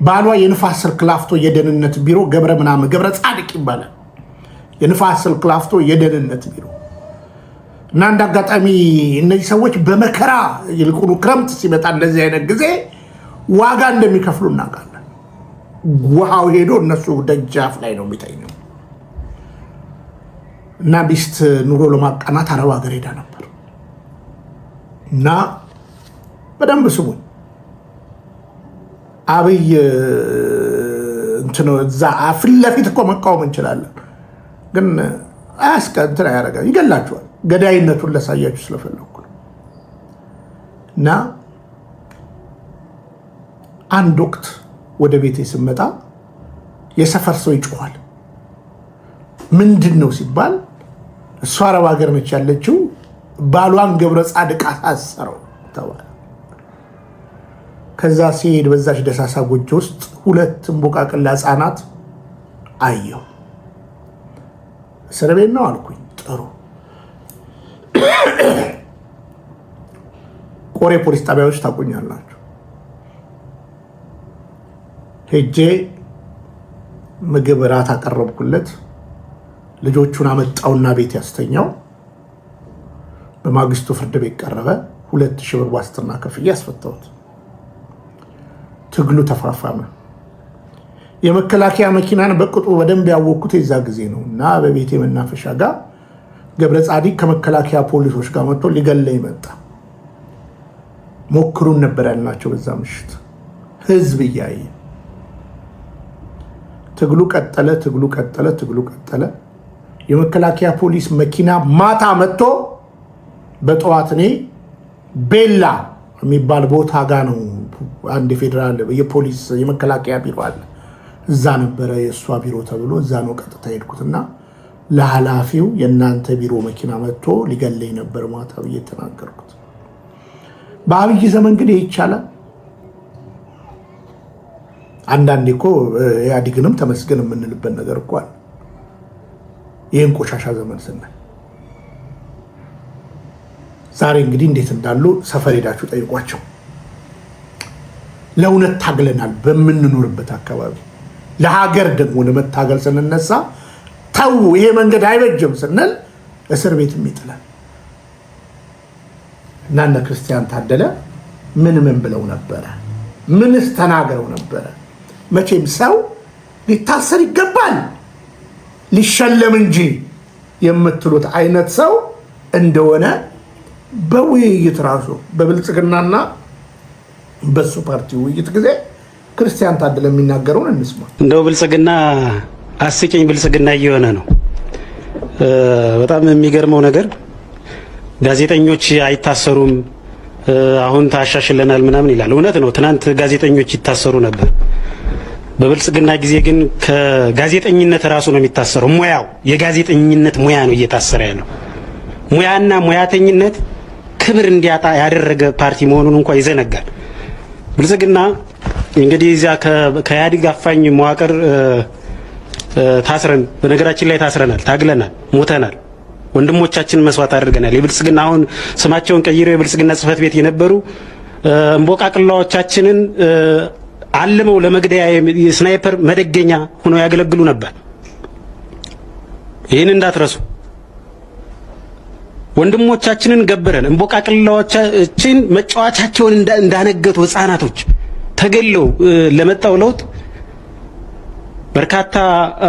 [SPEAKER 3] ባሏ የንፋስ ስልክ ላፍቶ የደህንነት ቢሮ ገብረ ጻድቅ ይባላል። የንፋስ ስልክ ላፍቶ የደህንነት ቢሮ እና እንደ አጋጣሚ እነዚህ ሰዎች በመከራ ይልቁኑ ክረምት ሲመጣ እንደዚህ አይነት ጊዜ ዋጋ እንደሚከፍሉ እናውቃለን። ውሃው ሄዶ እነሱ ደጃፍ ላይ ነው የሚተኘው። እና ሚስት ኑሮ ለማቃናት አረብ ሀገር ሄዳ ነበር። እና በደንብ ስሙኝ። አብይ እዛ ፊት ለፊት እኮ መቃወም እንችላለን፣ ግን እንትን ያደርጋል፣ ይገላችኋል። ገዳይነቱን ላሳያችሁ ስለፈለኩ ነው። እና አንድ ወቅት ወደ ቤቴ ስመጣ የሰፈር ሰው ይጮኋል። ምንድን ነው ሲባል እሷ አረብ ሀገር ነች ያለችው፣ ባሏን ገብረ ጻድቅ አሳሰረው ተባለ። ከዛ ሲሄድ በዛች ደሳሳ ጎጆ ውስጥ 2 እንቦቃቅላ ህፃናት አየሁ። እስር ቤት ነው አልኩኝ። ጥሩ። ቆሬ ፖሊስ ጣቢያዎች ታቆኛላችሁ። ሄጄ ምግብ ራት አቀረብኩለት። ልጆቹን አመጣውና ቤት ያስተኛው። በማግስቱ ፍርድ ቤት ቀረበ። 2000 ብር ዋስትና ከፍዬ ያስፈታሁት። ትግሉ ተፋፋመ። የመከላከያ መኪናን በቅጡ በደንብ ያወቅኩት የዛ ጊዜ ነው። እና በቤቴ መናፈሻ ጋር ገብረ ጻዲቅ ከመከላከያ ፖሊሶች ጋር መጥቶ ሊገለኝ መጣ። ሞክሩን ነበር ያልናቸው በዛ ምሽት ህዝብ እያየ። ትግሉ ቀጠለ። የመከላከያ ፖሊስ መኪና ማታ መጥቶ በጠዋት እኔ ቤላ የሚባል ቦታ ጋ ነው አንድ የፌዴራል የፖሊስ የመከላከያ ቢሮ አለ። እዛ ነበረ የእሷ ቢሮ ተብሎ እዛ ነው ቀጥታ ሄድኩትና ለኃላፊው የእናንተ ቢሮ መኪና መጥቶ ሊገለኝ ነበር ማታ ብዬ ተናገርኩት። በአብይ ዘመን ግን ይቻላል። አንዳንዴ እኮ ኢህአዴግንም ተመስገን የምንልበት ነገር እኮ አለ። ይህን ቆሻሻ ዘመን ስናይ ዛሬ እንግዲህ እንዴት እንዳሉ ሰፈር ሄዳችሁ ጠይቋቸው። ለእውነት ታግለናል በምንኖርበት አካባቢ። ለሀገር ደግሞ ለመታገል ስንነሳ ተው ይሄ መንገድ አይበጅም ስንል እስር ቤትም ይጥላል። እና እነ ክርስቲያን ታደለ ምን ብለው ነበረ? ምንስ ተናገረው ነበረ? መቼም ሰው ሊታሰር ይገባል ሊሸለም እንጂ የምትሉት አይነት ሰው እንደሆነ በውይይት ራሱ በብልጽግናና በሱ ፓርቲ ውይይት ጊዜ ክርስቲያን ታደለ የሚናገረውን እንስማ።
[SPEAKER 7] እንደው ብልጽግና አስቂኝ ብልጽግና እየሆነ ነው። በጣም የሚገርመው ነገር ጋዜጠኞች አይታሰሩም አሁን ታሻሽለናል ምናምን ይላል። እውነት ነው፣ ትናንት ጋዜጠኞች ይታሰሩ ነበር። በብልጽግና ጊዜ ግን ከጋዜጠኝነት ራሱ ነው የሚታሰረው። ሙያው የጋዜጠኝነት ሙያ ነው እየታሰረ ያለው። ሙያና ሙያተኝነት ክብር እንዲያጣ ያደረገ ፓርቲ መሆኑን እንኳን ይዘነጋል። ብልጽግና እንግዲህ እዚያ ከኢህአዴግ አፋኝ መዋቅር ታስረን፣ በነገራችን ላይ ታስረናል፣ ታግለናል፣ ሞተናል፣ ወንድሞቻችን መስዋዕት አድርገናል። የብልጽግና አሁን ስማቸውን ቀይረው የብልጽግና ጽህፈት ቤት የነበሩ እምቦቃቅላዎቻችንን አልመው ለመግደያ የስናይፐር መደገኛ ሆነው ያገለግሉ ነበር። ይህን እንዳትረሱ። ወንድሞቻችንን ገብረን እምቦቃቅላዎቻችን መጫወቻቸውን እንዳነገቱ ህፃናቶች ተገለው ለመጣው ለውጥ በርካታ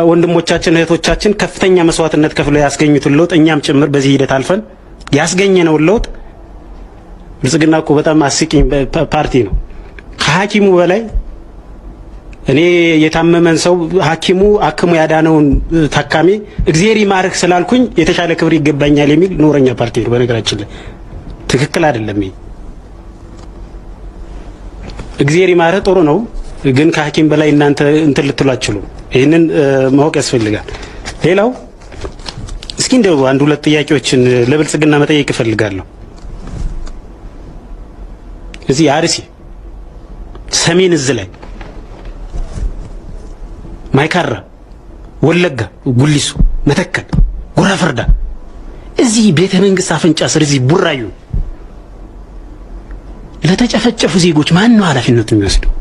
[SPEAKER 7] ወንድሞቻችን እህቶቻችን ከፍተኛ መስዋዕትነት ከፍለው ያስገኙትን ለውጥ እኛም ጭምር በዚህ ሂደት አልፈን ያስገኘነው ለውጥ ብልጽግና እኮ በጣም አስቂኝ ፓርቲ ነው። ከሐኪሙ በላይ እኔ የታመመን ሰው ሐኪሙ አክሙ ያዳነውን ታካሚ እግዚአብሔር ይማርክ ስላልኩኝ የተሻለ ክብር ይገባኛል የሚል ኖረኛ ፓርቲ ነው። በነገራችን ላይ ትክክል አይደለም። እግዚአብሔር ይማርክ ጥሩ ነው፣ ግን ከሐኪም በላይ እናንተ እንትን ልትሉ አትችሉም። ይህንን ማወቅ ያስፈልጋል። ሌላው እስኪ እንደው አንድ ሁለት ጥያቄዎችን ለብልጽግና መጠየቅ እፈልጋለሁ። እዚህ አርሲ ሰሜን እዝ ላይ ማይካራ፣ ወለጋ፣ ጉሊሱ፣ መተከል፣ ጉራ ፈርዳ እዚህ ቤተ መንግስት አፍንጫ ስር እዚህ ቡራዩ ለተጨፈጨፉ ዜጎች ማን ነው ኃላፊነቱን የሚወስደው?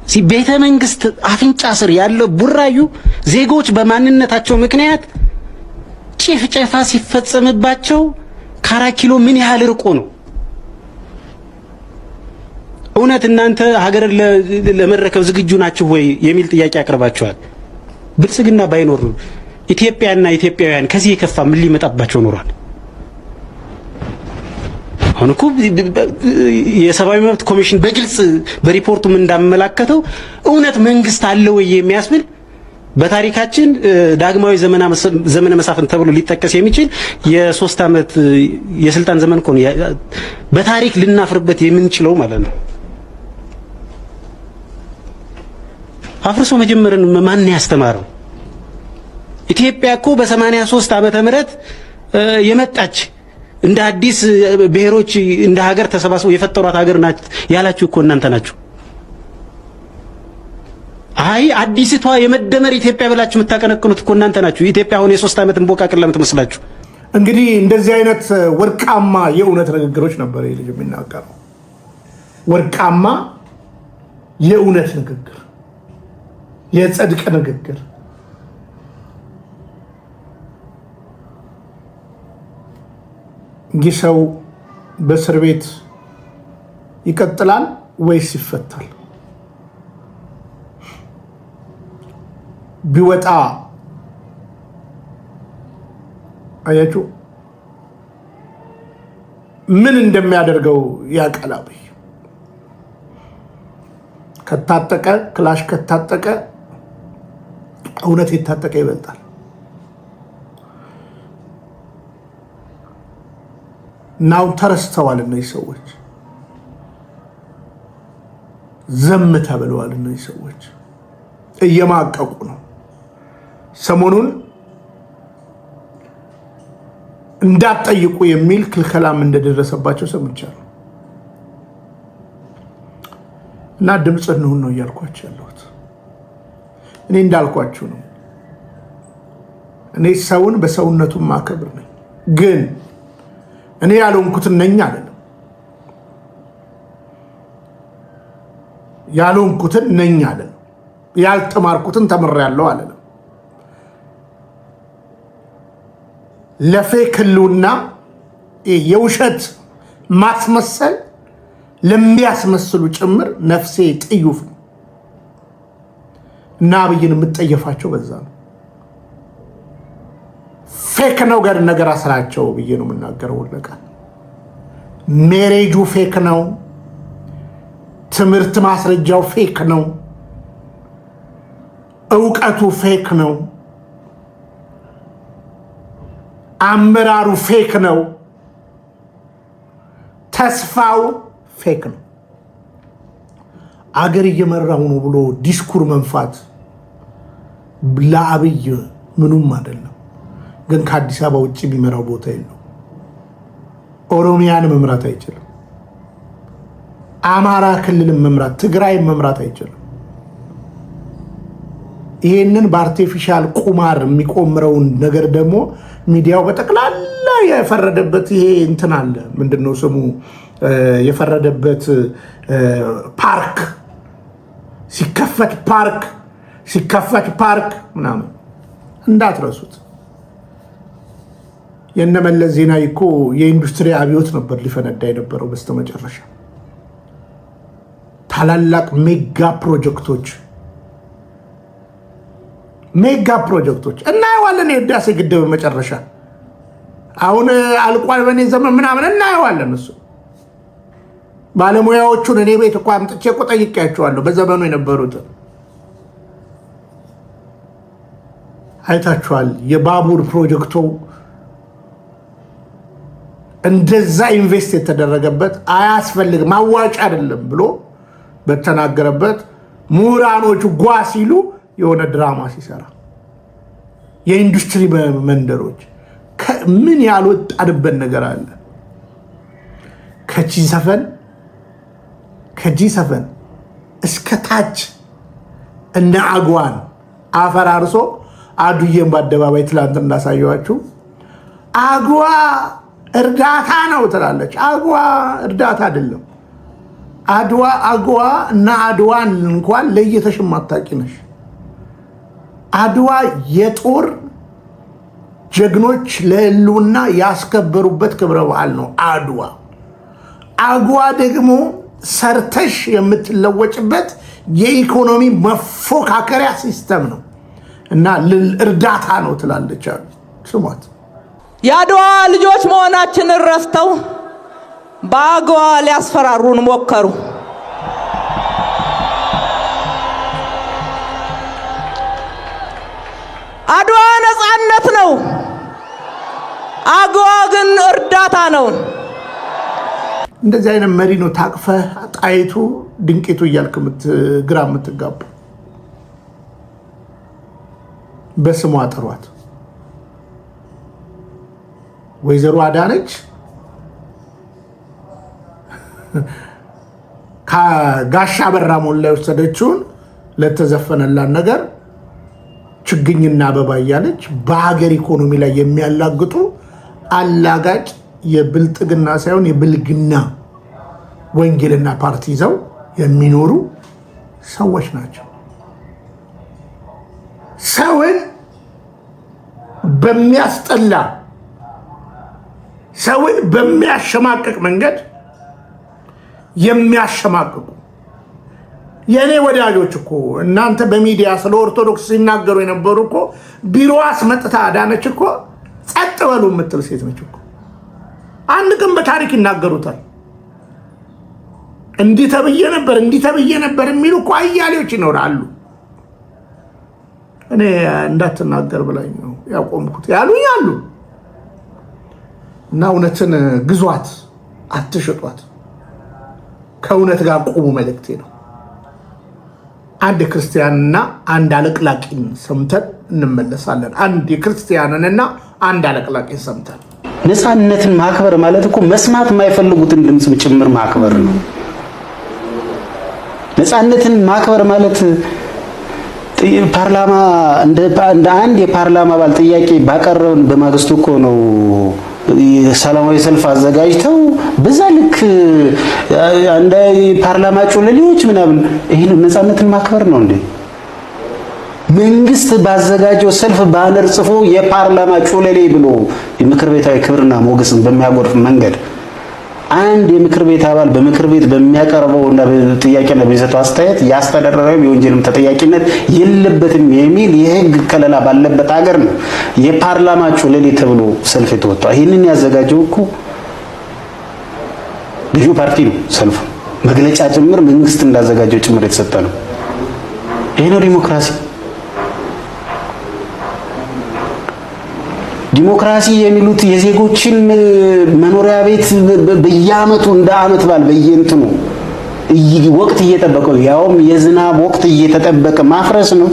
[SPEAKER 7] እዚህ ቤተ መንግስት አፍንጫ ስር ያለው ቡራዩ ዜጎች በማንነታቸው ምክንያት ጭፍጨፋ ሲፈጸምባቸው ከ4 ኪሎ ምን ያህል ርቆ ነው? እውነት እናንተ ሀገር ለመረከብ ዝግጁ ናችሁ ወይ የሚል ጥያቄ አቅርባችኋል። ብልጽግና ባይኖር ኢትዮጵያና ኢትዮጵያውያን ከዚህ የከፋ ምን ሊመጣባቸው ኖሯል? አሁን እኮ የሰብአዊ መብት ኮሚሽን በግልጽ በሪፖርቱም እንዳመላከተው እውነት መንግስት አለ ወይ የሚያስብል በታሪካችን ዳግማዊ ዘመነ መሳፍንት ተብሎ ሊጠቀስ የሚችል የ3 ዓመት የስልጣን ዘመን እኮ ነው በታሪክ ልናፍርበት የምንችለው ማለት ነው። አፍርሶ መጀመርን ማን ያስተማረው? ኢትዮጵያ እኮ በ83 ዓመተ ምህረት የመጣች እንደ አዲስ ብሔሮች እንደ ሀገር ተሰባስበው የፈጠሯት ሀገር ናት ያላችሁ እኮ እናንተ ናችሁ። አይ አዲስቷ የመደመር ኢትዮጵያ ብላችሁ የምታቀነቅኑት እኮ እናንተ ናችሁ። ኢትዮጵያ አሁን የ3 ዓመት እንቦቃቅላ የምትመስላችሁ።
[SPEAKER 3] እንግዲህ እንደዚህ አይነት ወርቃማ የእውነት ንግግሮች ነበር ይሄ ልጅ የሚናገረው። ወርቃማ የእውነት ንግግር፣ የጽድቅ ንግግር። ይህ ሰው በእስር ቤት ይቀጥላል ወይስ ይፈታል? ቢወጣ አያችሁ ምን እንደሚያደርገው ያውቃል። አብይ ከታጠቀ ክላሽ ከታጠቀ እውነት የታጠቀ ይበልጣል። ናው ተረስተዋል እነዚህ ሰዎች። ዘም ተብለዋል። እነዚህ ሰዎች እየማቀቁ ነው። ሰሞኑን እንዳትጠይቁ የሚል ክልከላም እንደደረሰባቸው ሰምቻለሁ። እና ድምጽ እንሁን ነው እያልኳቸው ያለሁት። እኔ እንዳልኳችሁ ነው። እኔ ሰውን በሰውነቱ ማከብር ነኝ። ግን እኔ ያልሆንኩትን ነኝ አይደለም፣ ያልሆንኩትን ነኝ አይደለም፣ ያልተማርኩትን ተምሬያለሁ አይደለም። ለፌክ ህልውና የውሸት ማስመሰል ለሚያስመስሉ ጭምር ነፍሴ ጥዩፍ ነው እና አብይን የምጠየፋቸው በዛ ነው። ፌክ ነው ጋር ነገር አስራቸው ብዬ ነው የምናገረው። ወለቃ ሜሬጁ ፌክ ነው፣ ትምህርት ማስረጃው ፌክ ነው፣ እውቀቱ ፌክ ነው፣ አመራሩ ፌክ ነው፣ ተስፋው ፌክ ነው። አገር እየመራው ነው ብሎ ዲስኩር መንፋት ለአብይ ምኑም አይደለም። ግን ከአዲስ አበባ ውጭ የሚመራው ቦታ የለው። ኦሮሚያን መምራት አይችልም። አማራ ክልልን መምራት፣ ትግራይን መምራት አይችልም። ይሄንን በአርቲፊሻል ቁማር የሚቆምረውን ነገር ደግሞ ሚዲያው በጠቅላላ የፈረደበት ይሄ እንትን አለ። ምንድነው ስሙ? የፈረደበት ፓርክ ሲከፈት ፓርክ ምናምን እንዳትረሱት። የነመለስ ዜናዊ እኮ የኢንዱስትሪ አብዮት ነበር ሊፈነዳ የነበረው በስተመጨረሻ። ታላላቅ ሜጋ ፕሮጀክቶች እናየዋለን። የህዳሴ ግድብ መጨረሻ አሁን አልቋል በኔ ዘመን ምናምን እናየዋለን። እሱ ባለሙያዎቹን እኔ ቤት እኮ አምጥቼ እኮ ጠይቄያቸዋለሁ። በዘመኑ የነበሩትን አይታችኋል። የባቡር ፕሮጀክቱ እንደዛ ኢንቨስት የተደረገበት አያስፈልግም አዋጭ አይደለም ብሎ በተናገረበት ምሁራኖቹ ጓ ሲሉ የሆነ ድራማ ሲሰራ የኢንዱስትሪ መንደሮች ምን ያልወጣንበት ነገር አለ። ከጂ7 እስከ ታች እነ አግዋን አፈራርሶ አዱዬን በአደባባይ ትላንት እንዳሳየዋችሁ አግዋ እርዳታ ነው ትላለች። አግዋ እርዳታ አይደለም። አግዋ እና አድዋን እንኳን ለየተሽ ማታቂ ነሽ። አድዋ የጦር ጀግኖች ለህልውና ያስከበሩበት ክብረ በዓል ነው አግዋ ደግሞ ሰርተሽ የምትለወጭበት የኢኮኖሚ መፎካከሪያ ሲስተም ነው እና እርዳታ ነው ትላለች። ስሟት።
[SPEAKER 8] የአድዋ ልጆች መሆናችንን ረስተው በአግዋ ሊያስፈራሩን ሞከሩ። አድዋ ነፃነት ነው፣ አግዋ ግን እርዳታ ነው።
[SPEAKER 3] እንደዚህ አይነት መሪ ነው ታቅፈ ጣይቱ ድንቂቱ እያልክ ግራ የምትጋቡ። በስሟ ጥሯት። ወይዘሮ አዳነች ከጋሻ በራ ሞላ የወሰደችውን ለተዘፈነላን ነገር ችግኝና አበባ እያለች በሀገር ኢኮኖሚ ላይ የሚያላግጡ አላጋጭ የብልጥግና ሳይሆን የብልግና ወንጌልና ፓርቲ ይዘው የሚኖሩ ሰዎች ናቸው። ሰውን በሚያስጠላ ሰውን በሚያሸማቅቅ መንገድ የሚያሸማቅቁ የኔ ወዳጆች እኮ እናንተ በሚዲያ ስለ ኦርቶዶክስ ሲናገሩ የነበሩ እኮ ቢሮ አስመጥታ አዳነች እኮ ጸጥ በሉ የምትል ሴት ነች እኮ። አንድ ቀን በታሪክ ይናገሩታል። እንዲህ ተብዬ ነበር የሚሉ እኮ አያሌዎች ይኖራሉ። እኔ እንዳትናገር ብላኝ ነው ያቆምኩት ያሉኝ አሉ። እና እውነትን ግዟት፣ አትሽጧት። ከእውነት ጋር ቁሙ መልእክቴ ነው። አንድ የክርስቲያንና አንድ አለቅላቂን ሰምተን እንመለሳለን። አንድ የክርስቲያንንና አንድ አለቅላቂን ሰምተን።
[SPEAKER 2] ነፃነትን ማክበር ማለት እኮ መስማት የማይፈልጉትን ድምጽም ጭምር ማክበር ነው። ነፃነትን ማክበር ማለት ፓርላማ እንደ አንድ የፓርላማ አባል ጥያቄ ባቀረብን በማግስቱ እኮ ነው ሰላማዊ ሰልፍ አዘጋጅተው በዛ ልክ አንድ ፓርላማ ጩለሌዎች ምናምን ይሄን ነፃነትን ማክበር ነው እንዴ? መንግስት ባዘጋጀው ሰልፍ ባነር ጽፎ የፓርላማ ጩለሌ ብሎ የምክር ቤታዊ ክብርና ሞገስን በሚያጎድፍ መንገድ አንድ የምክር ቤት አባል በምክር ቤት በሚያቀርበውና ጥያቄና በሚሰጠው አስተያየት ያስተዳደራዊ የወንጀልም ተጠያቂነት የለበትም የሚል የህግ ከለላ ባለበት ሀገር ነው የፓርላማ ጩለሌ ተብሎ ሰልፍ የተወጣው። ይህንን ያዘጋጀው እኮ ገዢው ፓርቲ ነው። ሰልፉ መግለጫ ጭምር መንግስት እንዳዘጋጀው ጭምር የተሰጠ ነው። ይሄ ነው ዲሞክራሲ። ዲሞክራሲ የሚሉት የዜጎችን መኖሪያ ቤት በየአመቱ እንደ አመት ባል በየእንትኑ ወቅት እየጠበቀው ያውም የዝናብ ወቅት እየተጠበቀ ማፍረስ ነው።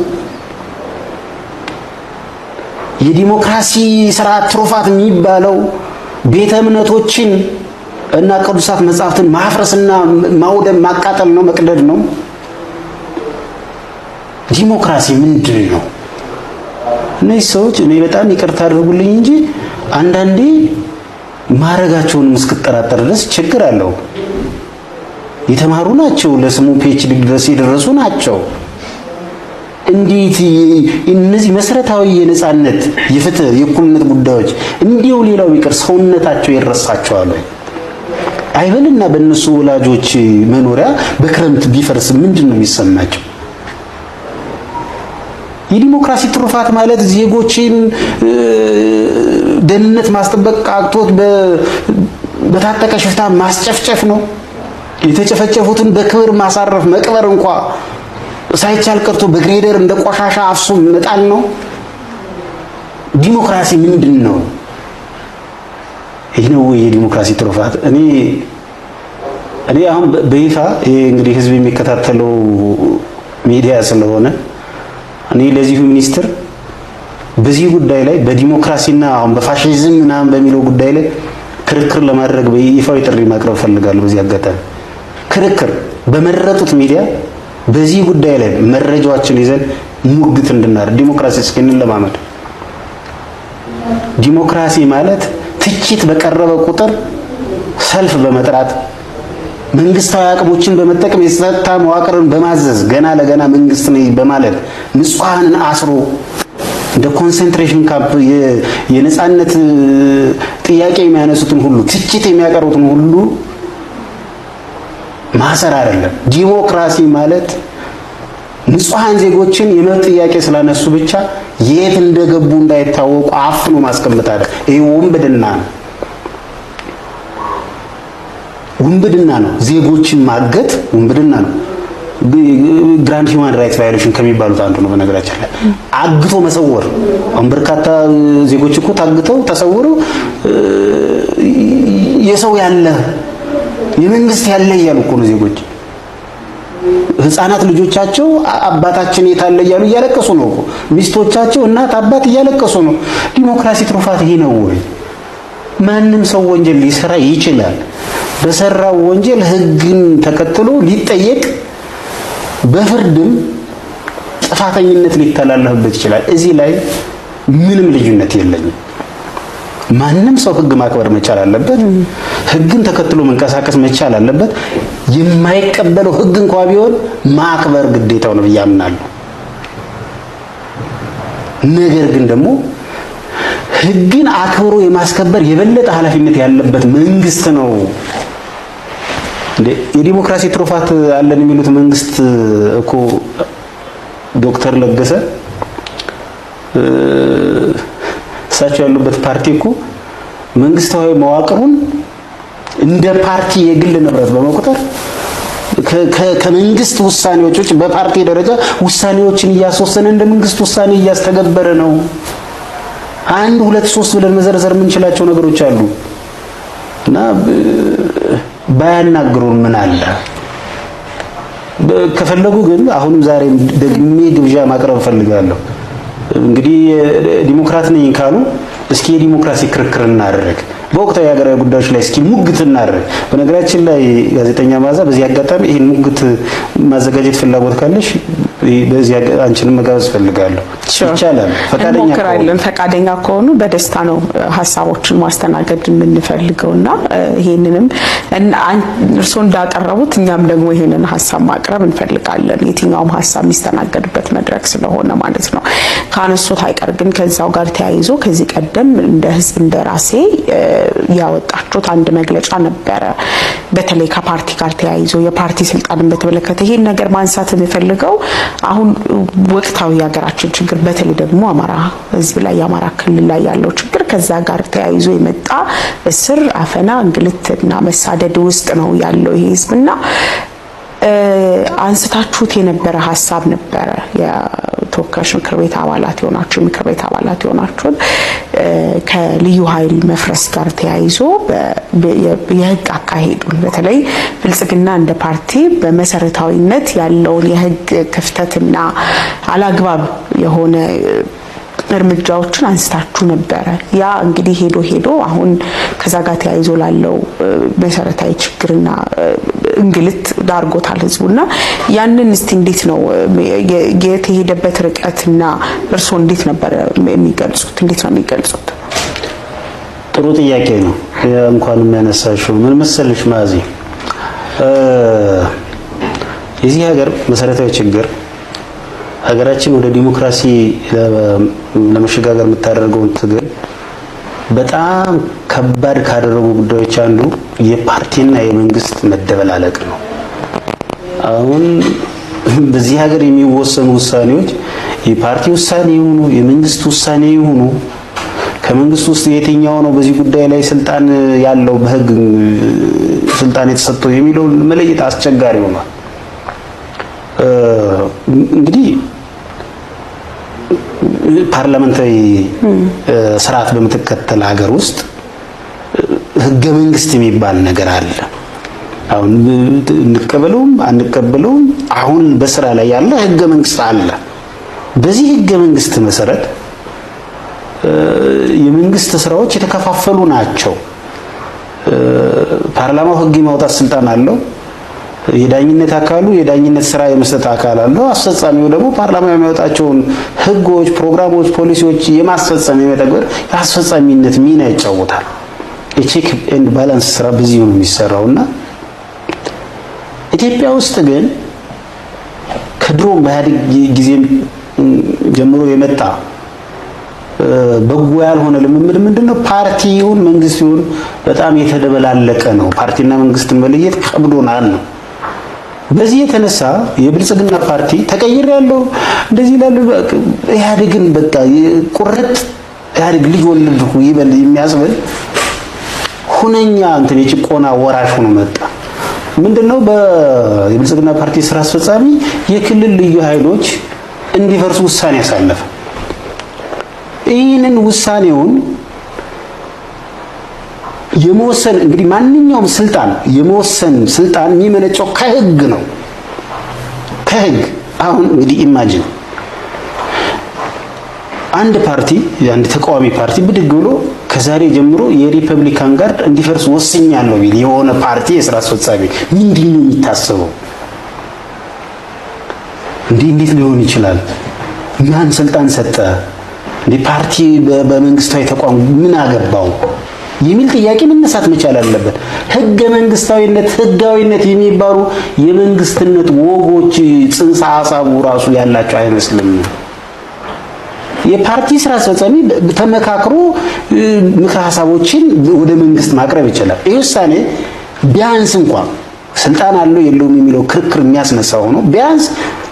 [SPEAKER 2] የዲሞክራሲ ስርዓት ትሩፋት የሚባለው ቤተ እምነቶችን እና ቅዱሳት መጻሕፍትን ማፍረስና ማውደም ማቃጠል ነው፣ መቅደድ ነው። ዲሞክራሲ ምንድን ነው? እነዚህ ሰዎች እኔ በጣም ይቅርታ አድርጉልኝ እንጂ አንዳንዴ ማረጋቸውን እስክጠራጠር ድረስ ችግር አለው። የተማሩ ናቸው፣ ለስሙ ፒኤችዲ ድረስ የደረሱ ናቸው። እንዴት እነዚህ መሰረታዊ የነጻነት፣ የፍትህ፣ የእኩልነት ጉዳዮች እንዲሁ ሌላው ቢቀር ሰውነታቸው ይረሳቸዋል? አይበልና በእነሱ ወላጆች መኖሪያ በክረምት ቢፈርስ ምንድን ነው የሚሰማቸው? የዲሞክራሲ ትሩፋት ማለት ዜጎችን ደህንነት ማስጠበቅ አቅቶት በታጠቀ ሽፍታ ማስጨፍጨፍ ነው። የተጨፈጨፉትን በክብር ማሳረፍ መቅበር እንኳ ሳይቻል ቀርቶ በግሬደር እንደ ቆሻሻ አፍሶ መጣል ነው። ዲሞክራሲ ምንድን ነው? ይህ ነው የዲሞክራሲ ትሩፋት። እኔ አሁን በይፋ ይሄ እንግዲህ ህዝብ የሚከታተለው ሚዲያ ስለሆነ እኔ ለዚሁ ሚኒስትር በዚህ ጉዳይ ላይ በዲሞክራሲና አሁን በፋሺዝም ምናምን በሚለው ጉዳይ ላይ ክርክር ለማድረግ በይፋዊ ጥሪ ማቅረብ ፈልጋለሁ። በዚህ አጋጣሚ ክርክር በመረጡት ሚዲያ በዚህ ጉዳይ ላይ መረጃዎችን ይዘን ሙግት እንድናደርግ ዲሞክራሲ እስኪን ለማመድ ዲሞክራሲ ማለት ትችት በቀረበ ቁጥር ሰልፍ በመጥራት መንግስታዊ አቅሞችን በመጠቀም የጸጥታ መዋቅርን በማዘዝ ገና ለገና መንግስት ነኝ በማለት ንጹሃንን አስሮ እንደ ኮንሰንትሬሽን ካምፕ የነጻነት ጥያቄ የሚያነሱትን ሁሉ ትችት የሚያቀርቡትን ሁሉ ማሰር አይደለም። ዲሞክራሲ ማለት ንጹሃን ዜጎችን የመብት ጥያቄ ስላነሱ ብቻ የት እንደገቡ እንዳይታወቁ አፍኖ ማስቀመጥ አይደለም። ይሄ ወንብድና ነው። ውንብድና ነው። ዜጎችን ማገት ውንብድና ነው። ግራንድ ሂውማን ራይትስ ቫዮሌሽን ከሚባሉት አንዱ ነው። በነገራችን ላይ አግቶ መሰወር፣ አሁን በርካታ ዜጎች እኮ ታግተው ተሰውረው የሰው ያለ የመንግስት ያለ እያሉ እኮ ነው ዜጎች። ህፃናት ልጆቻቸው አባታችን የታለ እያሉ እያለቀሱ ነው እኮ። ሚስቶቻቸው እናት አባት እያለቀሱ ነው። ዲሞክራሲ ትሩፋት ይሄ ነው ወይ? ማንም ሰው ወንጀል ሊሰራ ይችላል። በሰራው ወንጀል ህግን ተከትሎ ሊጠየቅ በፍርድም ጥፋተኝነት ሊተላለፍበት ይችላል። እዚህ ላይ ምንም ልዩነት የለኝም። ማንም ሰው ህግ ማክበር መቻል አለበት። ህግን ተከትሎ መንቀሳቀስ መቻል አለበት። የማይቀበለው ህግ እንኳን ቢሆን ማክበር ግዴታው ነው ብዬ አምናለሁ። ነገር ግን ደግሞ ህግን አክብሮ የማስከበር የበለጠ ኃላፊነት ያለበት መንግስት ነው። የዲሞክራሲ ትሩፋት አለን የሚሉት መንግስት እኮ ዶክተር ለገሰ እሳቸው ያሉበት ፓርቲ እኮ መንግስታዊ መዋቅሩን እንደ ፓርቲ የግል ንብረት በመቁጠር ከመንግስት ውሳኔዎች ውጭ በፓርቲ ደረጃ ውሳኔዎችን እያስወሰነ እንደ መንግስት ውሳኔ እያስተገበረ ነው። 1 2 3 ብለን መዘርዘር የምንችላቸው ነገሮች አሉ እና ባያናግሩን ምን አለ? ከፈለጉ ግን አሁንም ዛሬ ደግሜ ግብዣ ማቅረብ ፈልጋለሁ። እንግዲህ ዲሞክራት ነኝ ካሉ እስኪ የዲሞክራሲ ክርክር እናደርግ፣ በወቅታዊ ሀገራዊ ጉዳዮች ላይ እስኪ ሙግት እናደርግ። በነገራችን ላይ ጋዜጠኛ ማዛ በዚህ አጋጣሚ ይሄን ሙግት ማዘጋጀት ፍላጎት ካለሽ በዚህ አንቺንም መጋበዝ ፈልጋለሁ። ይቻላል?
[SPEAKER 9] ፈቃደኛ ከሆኑ በደስታ ነው ሀሳቦችን ማስተናገድ የምንፈልገውና ይሄንንም እርስዎ እንዳቀረቡት እኛም ደግሞ ይሄንን ሀሳብ ማቅረብ እንፈልጋለን። የትኛውም ሀሳብ የሚስተናገድበት መድረክ ስለሆነ ማለት ነው። ካነሱት አይቀር ግን ከዛው ጋር ተያይዞ ከዚህ ቀደም እንደ ህዝብ እንደራሴ ያወጣችሁት አንድ መግለጫ ነበረ። በተለይ ከፓርቲ ጋር ተያይዞ የፓርቲ ስልጣንን በተመለከተ ይሄን ነገር ማንሳት የምፈልገው አሁን ወቅታዊ የሀገራችን ችግር በተለይ ደግሞ አማራ ህዝብ ላይ የአማራ ክልል ላይ ያለው ችግር ከዛ ጋር ተያይዞ የመጣ እስር፣ አፈና፣ እንግልትና መሳደድ ውስጥ ነው ያለው ይሄ ህዝብና አንስታችሁት የነበረ ሀሳብ ነበረ። የተወካዮች ምክር ቤት አባላት የሆናችሁ ምክር ቤት አባላት የሆናችሁት ከልዩ ኃይል መፍረስ ጋር ተያይዞ የህግ አካሄዱን በተለይ ብልጽግና እንደ ፓርቲ በመሰረታዊነት ያለውን የህግ ክፍተትና አላግባብ የሆነ እርምጃዎችን አንስታችሁ ነበረ። ያ እንግዲህ ሄዶ አሁን ከዛ ጋር ተያይዞ ላለው መሰረታዊ ችግርና እንግልት ዳርጎታል ህዝቡና ያንን እስቲ እንዴት ነው የተሄደበት ርቀትና እርሶ እንዴት ነበር የሚገልጹት? እንዴት ነው የሚገልጹት?
[SPEAKER 2] ጥሩ ጥያቄ ነው። እንኳን የሚያነሳሽው ምን መሰልሽ ማዚ፣ የዚህ ሀገር መሰረታዊ ችግር ሀገራችን ወደ ዲሞክራሲ ለመሸጋገር የምታደርገውን ትግል በጣም ከባድ ካደረጉ ጉዳዮች አንዱ የፓርቲና የመንግስት መደበላለቅ ነው። አሁን በዚህ ሀገር የሚወሰኑ ውሳኔዎች የፓርቲ ውሳኔ ይሁኑ የመንግስት ውሳኔ ይሁኑ ከመንግስት ውስጥ የትኛው ነው በዚህ ጉዳይ ላይ ስልጣን ያለው በህግ ስልጣን የተሰጠው የሚለው መለየት አስቸጋሪ ሆኗል። እንግዲህ ፓርላመንታዊ ስርዓት በምትከተል ሀገር ውስጥ ህገ መንግስት የሚባል ነገር አለ። አሁን እንቀበለውም አንቀበለውም አሁን በስራ ላይ ያለ ህገ መንግስት አለ። በዚህ ህገ መንግስት መሰረት የመንግስት ስራዎች የተከፋፈሉ ናቸው። ፓርላማው ህግ የማውጣት ስልጣን አለው። የዳኝነት አካሉ የዳኝነት ስራ የመስጠት አካል አለው። አስፈጻሚው ደግሞ ፓርላማው የሚያወጣቸውን ህጎች፣ ፕሮግራሞች፣ ፖሊሲዎች የማስፈጸም የመተግበር የአስፈጻሚነት ሚና ይጫወታል። የቼክ ኤንድ ባላንስ ስራ በዚህ ነው የሚሰራውና ኢትዮጵያ ውስጥ ግን ከድሮ በኢህአዴግ ጊዜም ጀምሮ የመጣ በጎ ያልሆነ ልምምድ ምንድነው? ፓርቲውን መንግስቱን በጣም የተደበላለቀ ነው። ፓርቲና መንግስትን መለየት ከብዶናል ነው። በዚህ የተነሳ የብልጽግና ፓርቲ ተቀይር ያለው እንደዚህ ይላል። ኢህአዴግን በቃ ቁርጥ ኢህአዴግ ልጅ ወለድኩ ይበል የሚያስብል ሁነኛ እንትን የጭቆና ወራሽ ሆኖ መጣ። ምንድነው? የብልጽግና ፓርቲ ስራ አስፈጻሚ የክልል ልዩ ኃይሎች እንዲፈርሱ ውሳኔ ያሳለፈ። ይህንን ውሳኔውን የመወሰን እንግዲህ ማንኛውም ስልጣን የመወሰን ስልጣን የሚመነጨው ከህግ ነው። ከህግ አሁን እንግዲህ ኢማጂን አንድ ፓርቲ አንድ ተቃዋሚ ፓርቲ ብድግ ብሎ ከዛሬ ጀምሮ የሪፐብሊካን ጋርድ እንዲፈርስ ወስኛለሁ ቢል የሆነ ፓርቲ የስራ አስፈጻሚ ምንድነው የሚታሰበው? እንዴት ሊሆን ይችላል? ማን ስልጣን ሰጠ? ፓርቲ በመንግስታዊ ተቋም ምን አገባው የሚል ጥያቄ መነሳት መቻል አለበት። ህገ መንግስታዊነት፣ ህጋዊነት የሚባሉ የመንግስትነት ወጎች ጽንሰ ሐሳቡ ራሱ ያላቸው አይመስልም። የፓርቲ ስራ አስፈጻሚ ተመካክሮ ምክረ ሐሳቦችን ወደ መንግስት ማቅረብ ይችላል። ይህ ውሳኔ ቢያንስ እንኳን ስልጣን አለው የለውም የሚለው ክርክር የሚያስነሳ ሆኖ ቢያንስ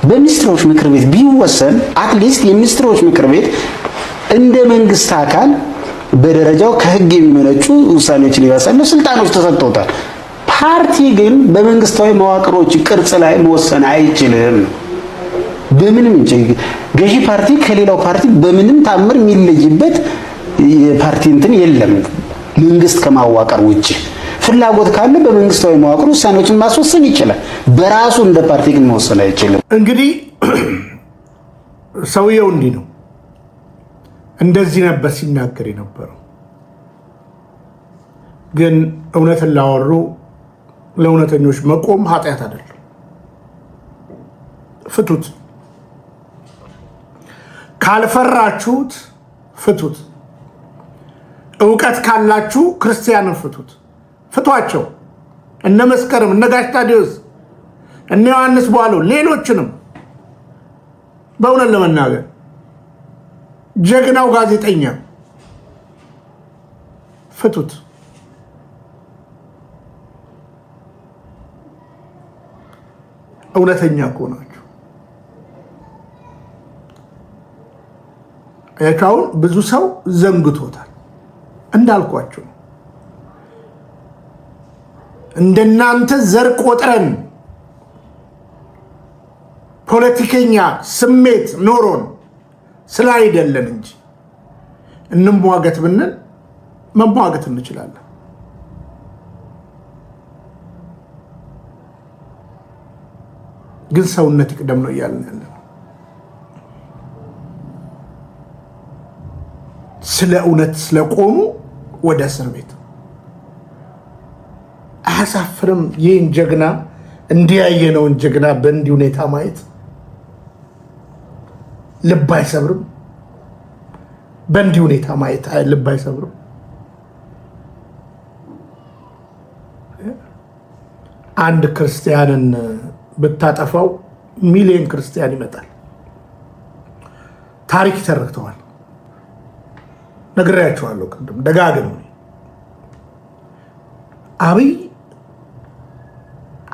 [SPEAKER 2] በሚኒስትሮች ምክር ቤት ቢወሰን አትሊስት የሚኒስትሮች ምክር ቤት እንደ መንግስት አካል በደረጃው ከህግ የሚመነጩ ውሳኔዎችን ሊያሳልፍ ስልጣኖች ተሰጥተውታል። ፓርቲ ግን በመንግስታዊ መዋቅሮች ቅርጽ ላይ መወሰን አይችልም። በምንም ገዢ ፓርቲ ከሌላው ፓርቲ በምንም ታምር የሚለይበት የፓርቲ እንትን የለም መንግስት ከማዋቀር ውጪ። ፍላጎት ካለ በመንግስታዊ መዋቅር ውሳኔዎችን ማስወሰን ይችላል። በራሱ እንደ ፓርቲ ግን መወሰን አይችልም።
[SPEAKER 3] እንግዲህ ሰውየው እንዲህ ነው፣ እንደዚህ ነበር ሲናገር የነበረው። ግን እውነትን ላወሩ ለእውነተኞች መቆም ኃጢአት አይደለም። ፍቱት፣ ካልፈራችሁት ፍቱት። ዕውቀት ካላችሁ ክርስቲያንን ፍቱት፣ ፍቷቸው። እነ መስከረም፣ እነ ጋሽ ታዲዮስ፣ እነ ዮሐንስ በኋላው ሌሎችንም በእውነት ለመናገር ጀግናው ጋዜጠኛ ፍቱት። እውነተኛ ከሆናችሁ አሁን ብዙ ሰው ዘንግቶታል። እንዳልኳችሁ እንደናንተ ዘር ቆጥረን ፖለቲከኛ ስሜት ኖሮን ስላይደለን እንጂ እንሟገት ብንል መሟገት እንችላለን። ግን ሰውነት ይቅደም ነው እያልን ያለን። ስለ እውነት ስለቆሙ ወደ እስር ቤት አያሳፍርም? ይህን ጀግና እንዲያየነውን ጀግና በእንዲህ ሁኔታ ማየት ልብ አይሰብርም? በእንዲህ ሁኔታ ማየት ልብ አይሰብርም? አንድ ክርስቲያንን ብታጠፋው ሚሊዮን ክርስቲያን ይመጣል። ታሪክ ተረክተዋል። ነግሬያቸዋለሁ ቅድም ደጋግም። አብይ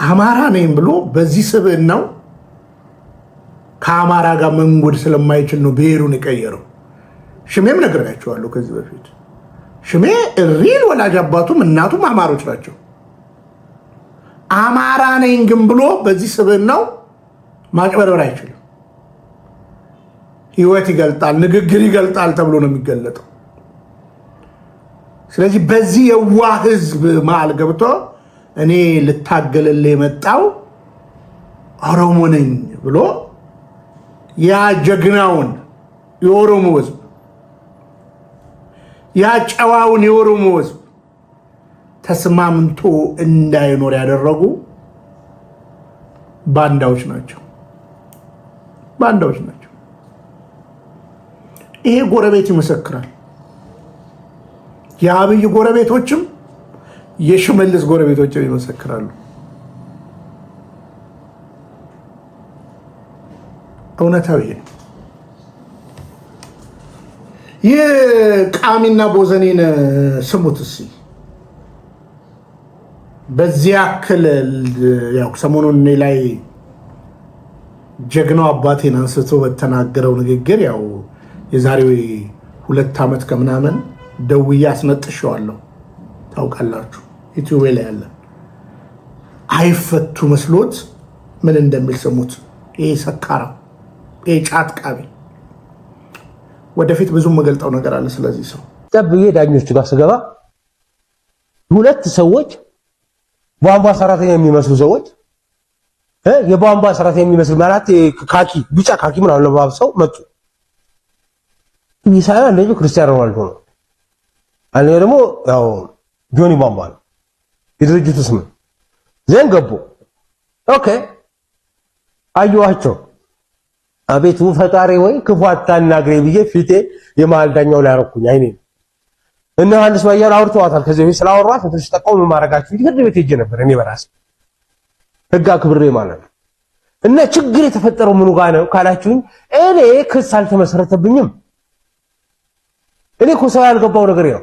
[SPEAKER 3] አማራ ነኝ ብሎ በዚህ ስብዕናው ከአማራ ጋር መንጎድ ስለማይችል ነው ብሔሩን የቀየረው። ሽሜም ነግሬያቸዋለሁ ከዚህ በፊት። ሽሜ ሪል ወላጅ አባቱም እናቱም አማሮች ናቸው። አማራ ነኝ ግን ብሎ በዚህ ስብዕናው ማጭበርበር አይችልም። ህይወት ይገልጣል፣ ንግግር ይገልጣል ተብሎ ነው የሚገለጠው። ስለዚህ በዚህ የዋህ ህዝብ መሃል ገብቶ እኔ ልታገልል የመጣው ኦሮሞ ነኝ ብሎ ያ ጀግናውን የኦሮሞ ህዝብ ያ ጨዋውን የኦሮሞ ህዝብ ተስማምቶ እንዳይኖር ያደረጉ ባንዳዎች ናቸው። ባንዳዎች ናቸው። ይሄ ጎረቤት ይመሰክራል። የአብይ ጎረቤቶችም የሽመልስ ጎረቤቶችም ይመሰክራሉ። እውነታዊ ነው። ይህ ቃሚና ቦዘኔን ስሙት እስኪ። በዚያ ያክል ያው ሰሞኑን እኔ ላይ ጀግናው አባቴን አንስቶ በተናገረው ንግግር ያው የዛሬው 2 ዓመት ከምናምን ደውዬ አስነጥሼዋለሁ። ታውቃላችሁ ዩቲዩብ ላይ ያለ አይፈቱ መስሎት ምን እንደሚል ስሙት። ይሄ ሰካራ፣ ይሄ ጫት ቃቢ። ወደፊት ብዙ መገልጠው ነገር አለ ስለዚህ ሰው።
[SPEAKER 10] ጠብዬ ዳኞቹ ጋር ስገባ 2 ሰዎች ቧንቧ ሰራተኛ የሚመስሉ ሰዎች የቧንቧ ሰራተኛ የሚመስሉ ማለት ካኪ ቢጫ ካኪ ምናምን ለባብሰው መጡ። ይሳያ አንደኛው ክርስቲያኖ ሮናልዶ ነው፣ አንደኛው ደግሞ ያው ጆኒ ቧንቧ ነው የድርጅቱ ስም። ዘን ገቡ። ኦኬ አየኋቸው። አቤቱ ፈጣሪ ወይ ክፉ አታናግሬ ብዬ ፊቴ የመሃል ዳኛው ላይ አረኩኝ አይኔ እና ዮሐንስ ባያል አውርተዋታል። ከዚህ በፊት ስላወራኋት ትንሽ ጠቆም ማረጋችሁ እንጂ ፍርድ ቤት ሄጄ ነበር እኔ በራሴ ህግ አክብሬ ማለት ነው። እና ችግር የተፈጠረው ምኑ ጋር ነው ካላችሁኝ፣ እኔ ክስ አልተመሰረተብኝም። እኔ እኮ ሰው ያልገባው ነገር ነው።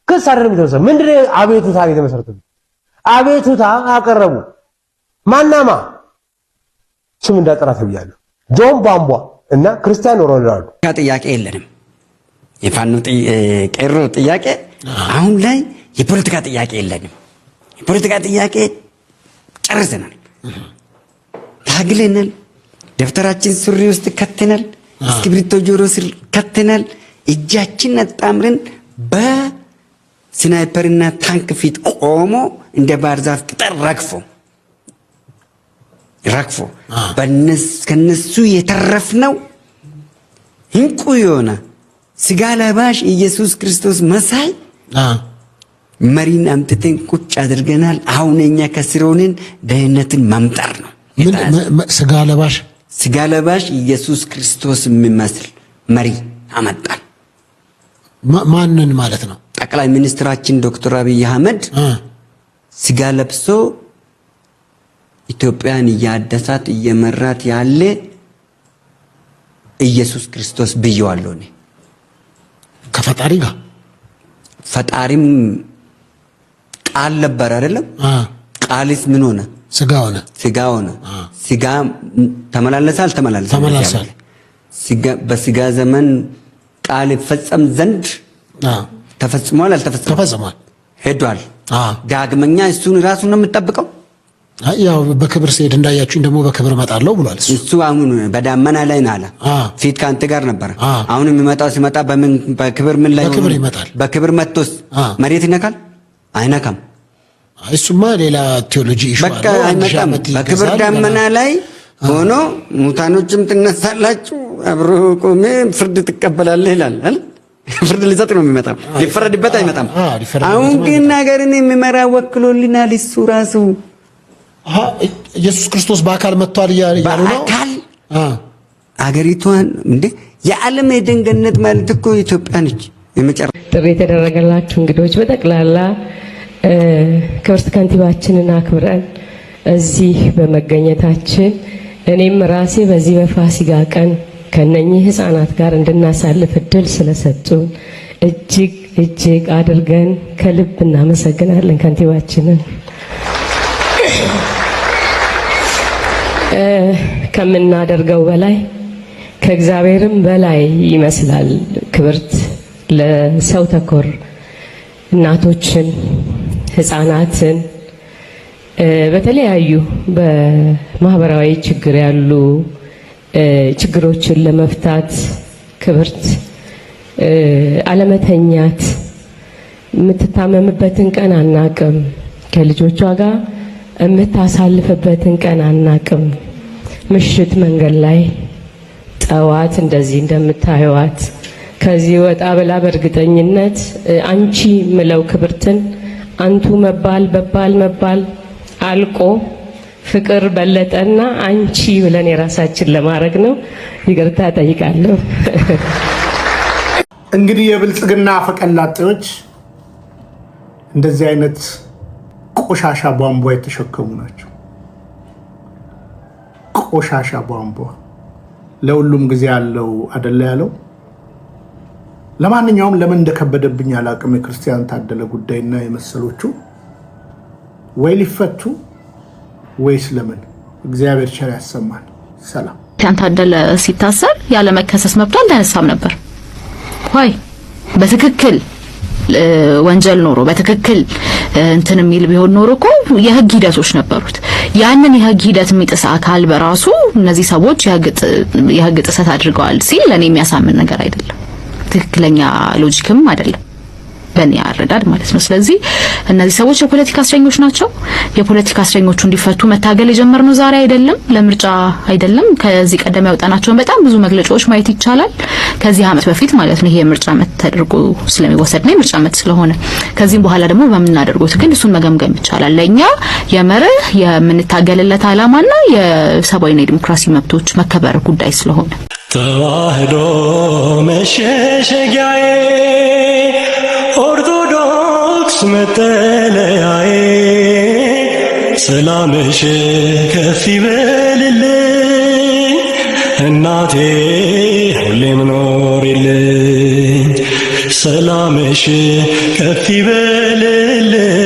[SPEAKER 10] ክስ አይደለም የተመሰረተ ምንድነው? አቤቱታ ነው የተመሰረተብኝ። አቤቱታ አቀረቡ። ማናማ ስም እንዳጠራ ተብያለሁ። ጆን ቧንቧ እና ክርስቲያኖ ሮናልዶ።
[SPEAKER 11] ጥያቄ የለንም። የፋኖ ቄሮ ጥያቄ አሁን ላይ የፖለቲካ ጥያቄ የለንም። የፖለቲካ ጥያቄ ጨርሰናል። ታግለናል። ደብተራችን ሱሪ ውስጥ ከተናል። እስክሪብቶ ጆሮ ስር ከተናል። እጃችን አጣምረን ስናይፐርና ታንክ ፊት ቆሞ እንደ ባህር ዛፍ ቅጠል ረግፎ ከነሱ የተረፍነው እንቁ የሆነ ስጋ ለባሽ ኢየሱስ ክርስቶስ መሳይ መሪን አምጥተን ቁጭ አድርገናል። አሁን እኛ ከስሮንን ደህንነትን ማምጣር ነው። ስጋ ለባሽ ኢየሱስ ክርስቶስ የሚመስል መሪ አመጣን።
[SPEAKER 12] ማንን ማለት ነው?
[SPEAKER 11] ጠቅላይ ሚኒስትራችን ዶክተር አብይ አህመድ ስጋ ለብሶ ኢትዮጵያን እያደሳት እየመራት ያለ ኢየሱስ ክርስቶስ ብየዋለሁ። እኔ
[SPEAKER 12] ከፈጣሪ ጋር
[SPEAKER 11] ፈጣሪም ቃል ነበር አይደለም? ቃልስ ምን ሆነ? ስጋ ሆነ። ስጋ ተመላለሰ አልተመላለሰም? በስጋ ዘመን ቃል ይፈጸም ዘንድ ተፈጽሟል አልተፈጸመም?
[SPEAKER 12] ተፈጽሟል፣
[SPEAKER 11] ሄዷል። ዳግመኛ እሱን ራሱን ነው የምጠብቀው።
[SPEAKER 12] ያው በክብር ሲሄድ እንዳያችሁኝ ደግሞ በክብር እመጣለሁ ብሏል።
[SPEAKER 11] እሱ አሁን በዳመና ላይ ነው አለ። ፊት ካንተ ጋር ነበር። አሁን የሚመጣው ሲመጣ በክብር ምን ላይ
[SPEAKER 12] በክብር ይመጣል?
[SPEAKER 11] በክብር መጥቶስ መሬት ይነካል? አይነካም።
[SPEAKER 12] እሱማ ሌላ ቴዎሎጂ
[SPEAKER 11] በቃ አይመጣም። በክብር ዳመና ላይ ሆኖ ሙታኖችም ትነሳላችሁ፣ አብሮ ቆሜ ፍርድ ትቀበላለህ ይላል አይደል? ፍርድ ሊሰጥ ነው የሚመጣው፣ ሊፈረድበት አይመጣም። አሁን ግን ሀገርን የሚመራ ወክሎልናል እሱ ራሱ።
[SPEAKER 12] ኢየሱስ ክርስቶስ በአካል መጥቷል እያሉ ነው።
[SPEAKER 11] አገሪቷን እንደ የዓለም የኤደን ገነት ማለት እኮ ኢትዮጵያ ነች። የመጨረሻ
[SPEAKER 13] ጥሪ የተደረገላችሁ እንግዶች በጠቅላላ ክብርት ከንቲባችንን አክብረን እዚህ በመገኘታችን እኔም ራሴ በዚህ በፋሲካ ቀን ከነኚህ ህፃናት ጋር እንድናሳልፍ እድል ስለሰጡን እጅግ አድርገን ከልብ እናመሰግናለን ከንቲባችንን። ከምናደርገው በላይ ከእግዚአብሔርም በላይ ይመስላል። ክብርት ለሰው ተኮር እናቶችን፣ ህፃናትን፣ በተለያዩ በማህበራዊ ችግር ያሉ ችግሮችን ለመፍታት ክብርት አለመተኛት፣ የምትታመምበትን ቀን አናቅም፣ ከልጆቿ ጋር የምታሳልፍበትን ቀን አናቅም። ምሽት መንገድ ላይ ጠዋት እንደዚህ እንደምታዩዋት ከዚህ ወጣ ብላ በእርግጠኝነት አንቺ ምለው ክብርትን አንቱ መባል አልቆ ፍቅር በለጠና አንቺ ብለን የራሳችን ለማድረግ ነው። ይቅርታ ጠይቃለሁ።
[SPEAKER 3] እንግዲህ የብልጽግና ፈቀላጤዎች እንደዚህ አይነት ቆሻሻ ቧንቧ የተሸከሙ ናቸው። ቆሻሻ ቧንቧ ለሁሉም ጊዜ ያለው አይደለ ያለው። ለማንኛውም ለምን እንደከበደብኝ አላቅም። የክርስቲያን ታደለ ጉዳይና የመሰሎቹ ወይ ሊፈቱ ወይስ ለምን? እግዚአብሔር ቸር ያሰማን። ሰላም።
[SPEAKER 14] ክርስቲያን ታደለ ሲታሰር ያለ መከሰስ መብቱ አልተነሳም ነበር ወይ? በትክክል ወንጀል ኖሮ በትክክል እንትን የሚል ቢሆን ኖሮ እኮ የህግ ሂደቶች ነበሩት። ያንን የህግ ሂደት የሚጥስ አካል በራሱ እነዚህ ሰዎች የህግ ጥሰት አድርገዋል ሲል ለኔ የሚያሳምን ነገር አይደለም፣ ትክክለኛ ሎጂክም አይደለም በእኔ አረዳድ ማለት ነው። ስለዚህ እነዚህ ሰዎች የፖለቲካ እስረኞች ናቸው። የፖለቲካ እስረኞቹ እንዲፈቱ መታገል የጀመርነው ዛሬ አይደለም፣ ለምርጫ አይደለም። ከዚህ ቀደም ያወጣናቸውን በጣም ብዙ መግለጫዎች ማየት ይቻላል። ከዚህ ዓመት በፊት ማለት ነው። ይሄ የምርጫ ዓመት ተደርጎ ስለሚወሰድ ነው የምርጫ ዓመት ስለሆነ፣ ከዚህም በኋላ ደግሞ በምናደርገው ትግል እሱን መገምገም ይቻላል። ለኛ የመርህ የምንታገልለት ዓላማና የሰብአዊና የዲሞክራሲ መብቶች መከበር ጉዳይ ስለሆነ
[SPEAKER 1] ተዋህዶ መሸሸጊያዬ ኦርቶዶክስ መጠለያዬ ሰላምሽ ከፍ ይበልልኝ እናቴ ሁሌም ኖሪልኝ ሰላምሽ ከፍ ይበልልኝ